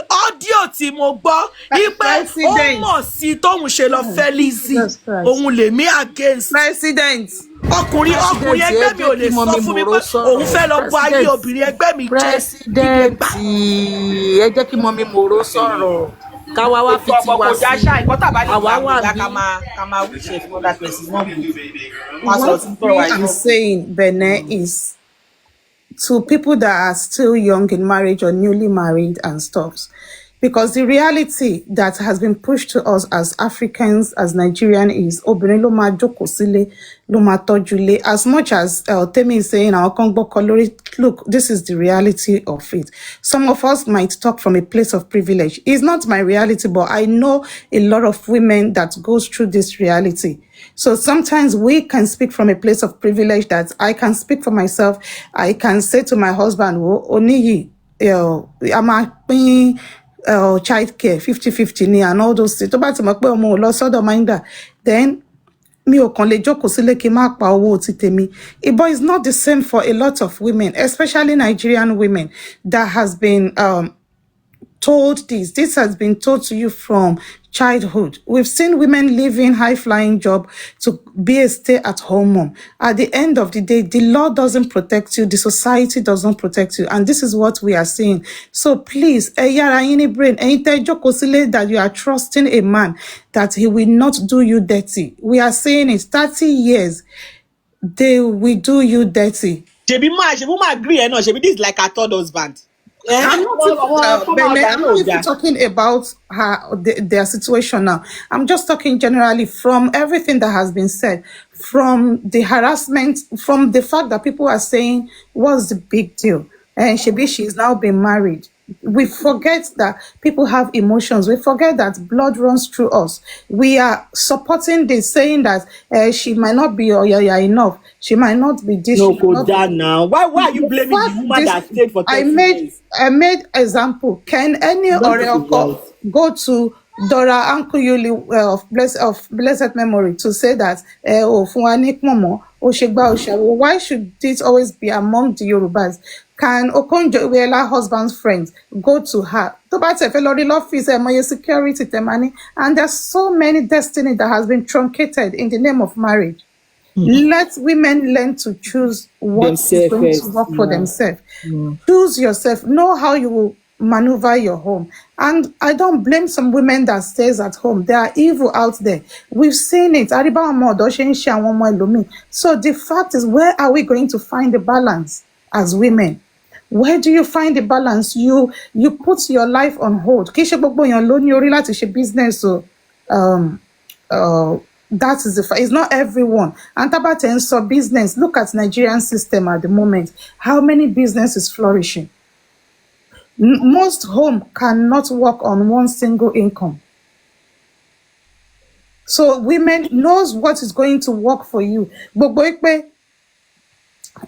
audio tí mo gbọ́ wípé ó mọ̀ sí tóun ṣe lọ fẹ́ Lizzy òun lèmi against. president ọkùnrin ẹgbẹ́ mi ò lè sọ fún mi pé òun fẹ́ lọ bọ ayé obìnrin ẹgbẹ́ mi jẹ́. president ẹ jẹ́ kí mọ́mí mòró sọ̀rọ̀ káwa wá fi tiwa sí àwa wà bí. What I'm saying, Bene, is to people that are still young in marriage or newly married and stuff. Because the reality that has been pushed to us as Africans, as Nigerian, is obìnrin ló máa jókòó sílé, ló máa tọ́jú ilé. As much as Temi is saying, look, this is the reality of it. Some of us might talk from a place of privilege. It's not my reality, but I know a lot of women that goes through this reality. So sometimes we can speak from a place of privilege that I can speak for myself. I can say to my husband, Oniyi, child care 50-50 ni and all those things. Tó bá ti mọ̀ pé ọmọ ò lọ sọ́dọ̀ minder, then mi ò kàn lè jókòó sílé kí n má pa owó ti tèmi. But it's not the same for a lot of women, especially Nigerian women, that has been told this. This has been told to you from childhood. We've seen women leaving high-flying job to be a stay-at-home mom. At the end of the day, the law doesn't protect you. The society doesn't protect you. And this is what we are seeing. So please, that you are trusting a man that he will not do you dirty. We are saying it, 30 years, they will do you dirty. Shebi ma agree, shebi this is like a third husband. I'm not even talking about their situation now. I'm just talking generally from everything that has been said, from the harassment, from the fact that people are saying, what's the big deal? And she's now been married. We forget that people have emotions. We forget that blood runs through us. We are supporting this, saying that she might not be enough. She might not be this. No, go down now. Why are you blaming the woman that stayed for 30 years? I made example. Can any Oreo go to Dora Uncle Yuli of blessed memory to say that why should this always be among the Yorubas? Can Okonjo-Iweala husband's friends go to her? Security, and there's so many destiny that has been truncated in the name of marriage. Let women learn to choose what is going to work for themselves. Choose yourself. Know how you will maneuver your home. And I don't blame some women that stays at home. They are evil out there. We've seen it. So the fact is, where are we going to find the balance as women? Where do you find the balance? You put your life on hold. Kì í ṣe gbogbo èèyàn ló ní orí láti ṣe business. So that is it's not everyone. And about so business, look at Nigerian system at the moment. How many businesses flourishing? Most home cannot work on one single income. So women knows what is going to work for you.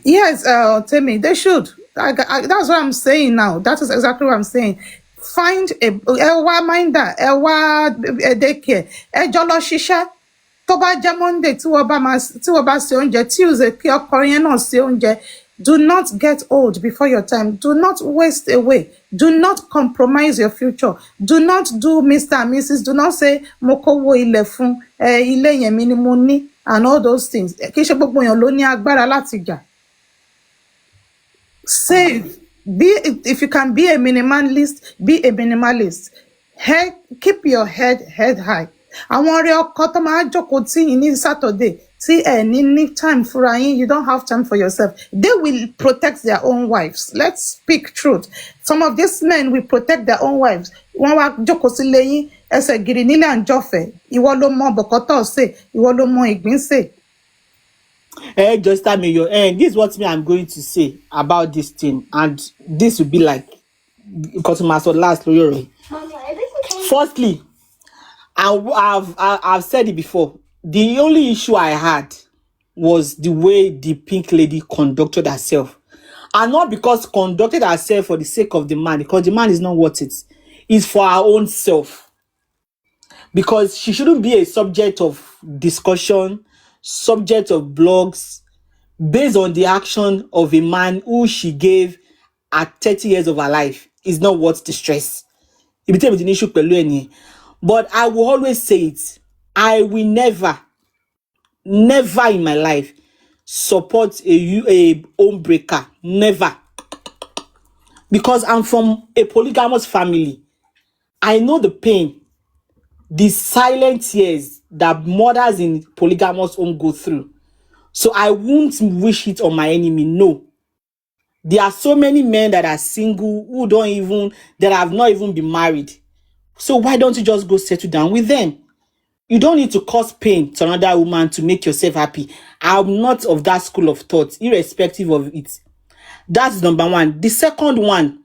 Yes, Temi, they should. That's what I'm saying now. That is exactly what I'm saying. Find a minder, daycare, jọlọ ṣiṣẹ́. Tó bá jẹ́ Monday tí wọ́n bá ṣe oúnjẹ, Tuesday kí ọkọ yẹn náà ṣe oúnjẹ. Do not get old before your time. Do not waste away. Do not compromise your future. Do not do Mr. and Mrs. Do not say mo kówó ilẹ̀ fún ilé yẹn mi ni mo ní and all those things. Kì í ṣe gbogbo èèyàn ló ní agbára láti jà. Save. If you can be a minimalist, be a minimalist. Keep your head high. Àwọn ọ̀rẹ́ ọkọ tó máa jókòó tí yín ní Saturday tí ẹ ní time fúnra yín, you don't have time for yourself. They will protect their own wives. Let's speak truth. Some of these men will protect their own wives. Wọ́n wá jókòó sí lẹ́yìn ẹsẹ̀ gìrì nílé àǹjọ́fẹ̀. Ìwọ ló mọ bọ̀kọ́tọ̀ ṣe, ìwọ ló mọ ìgbín ṣe. Just tell me this is what I'm going to say about this thing, and this will be like because my last lawyer. Firstly, I've said it before. The only issue I had was the way the pink lady conducted herself, and not because conducted herself for the sake of the man, because the man is not worth it. It's for her own self, because she shouldn't be a subject of discussion, subject of blogs, based on the action of a man who she gave at 30 years of her life. Is not worth the stress. But I will always say it. I will never in my life support a home breaker. Never. Because I'm from a polygamous family. I know the pain, the silent tears that mothers in polygamous home go through. So I won't wish it on my enemy. No. There are so many men that are single that have not even been married. So why don't you just go settle down with them? You don't need to cause pain to another woman to make yourself happy. I'm not of that school of thought, irrespective of it. That's number one. The second one,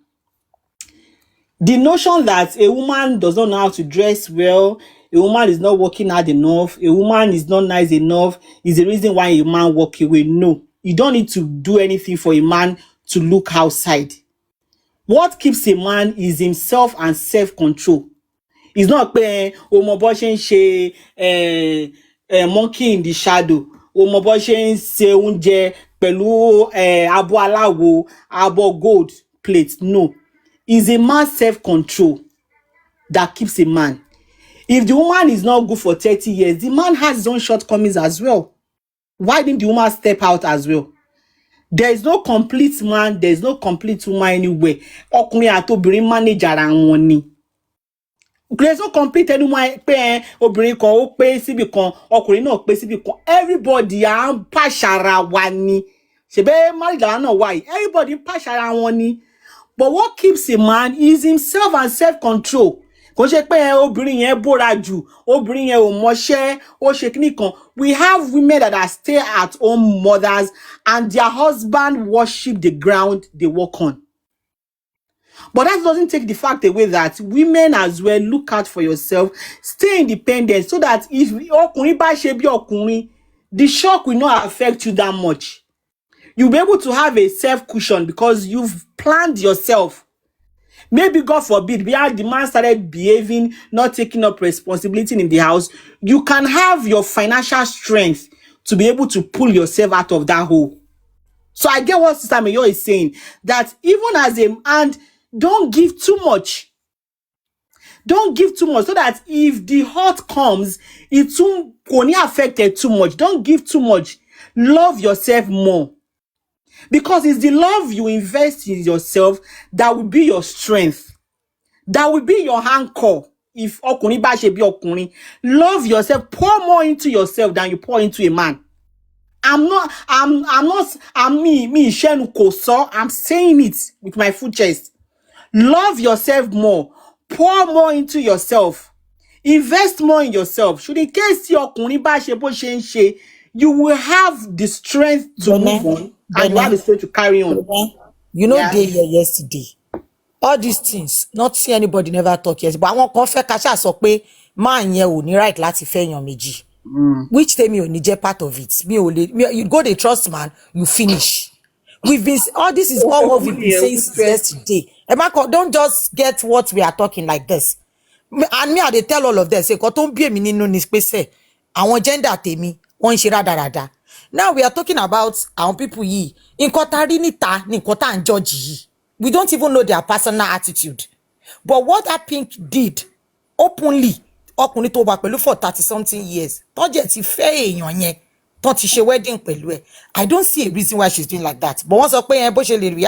the notion that a woman does not know how to dress well, a woman is not working hard enough, a woman is not nice enough, is the reason why a man walk away. No, you don't need to do anything for a man to look outside. What keeps a man is himself and self-control. It's not monkey in the shadow. Abo gold plate. No. It's a man's self-control that keeps a man. If the woman is not good for 30 years, the man has his own shortcomings as well. Why didn't the woman step out as well? There is no complete man, there is no complete woman anywhere. Ọkùnrin àti obìnrin manage ara wọn ni. There's no complete anyone pé obìnrin kan ó pé síbi kan, ọkùnrin náà pé síbi kan. Everybody à ń pàṣàrà wa ni. Ṣebí marriage la náà wà yìí. Everybody ń pàṣàrà wọn ni. But what keeps a man is himself and self-control. Kò ṣe pé obìnrin yẹn bóra jù, obìnrin yẹn ò mọṣẹ́, ó ṣe kíní kan. We have women that are stay-at-home mothers and their husband worship the ground they walk on. But that doesn't take the fact away that women as well, look out for yourself, stay independent, so that if ọkùnrin bá ṣe bí ọkùnrin, the shock will not affect you that much. You'll be able to have a self cushion because you've planned yourself. Maybe God forbid, beyond the man started behaving, not taking up responsibility in the house, you can have your financial strength to be able to pull yourself out of that hole. So I get what Sister Mayo is saying, that even as a man, don't give too much. Don't give too much, so that if the hurt comes, it won't affect it too much. Don't give too much. Love yourself more. Because it's the love you invest in yourself that will be your strength. That will be your anchor. If ọkùnrin bá ṣe bí ọkùnrin, love yourself. Pour more into yourself than you pour into a man. me Shenu Koso. I'm saying it with my full chest. Love yourself more. Pour more into yourself. Invest more in yourself. Should in case your you will have the strength to move on and you have the strength to carry on. You know, day here yesterday. All these things, not see anybody never talk yes, but I want to kasha sọ pé man yẹn ò ní right láti fẹ́ èèyàn méjì. Which tell me ò ní jẹ́ part of it. You go the trust man, you finish. We've been all this is all what we've been saying since yesterday. Emma, don't just get what we are talking like this. And me, I dey tell all of them say ko tó ń bí èmi nínú ní pé say àwọn gender tèmi wọ́n ń ṣe rádaràda. Now we are talking about our people yìí. Nǹkan tá rí níta ni nǹkan tá ń judge yìí. We don't even know their personal attitude. But what that pink did openly, ọkùnrin tó wà pẹ̀lú for 30-something years, tó jẹ́ ti fẹ́ èèyàn yẹn, tó ti ṣe wedding pẹ̀lú ẹ̀. I don't see a reason why she's doing like that. But wọ́n sọ pé bó ṣe lè react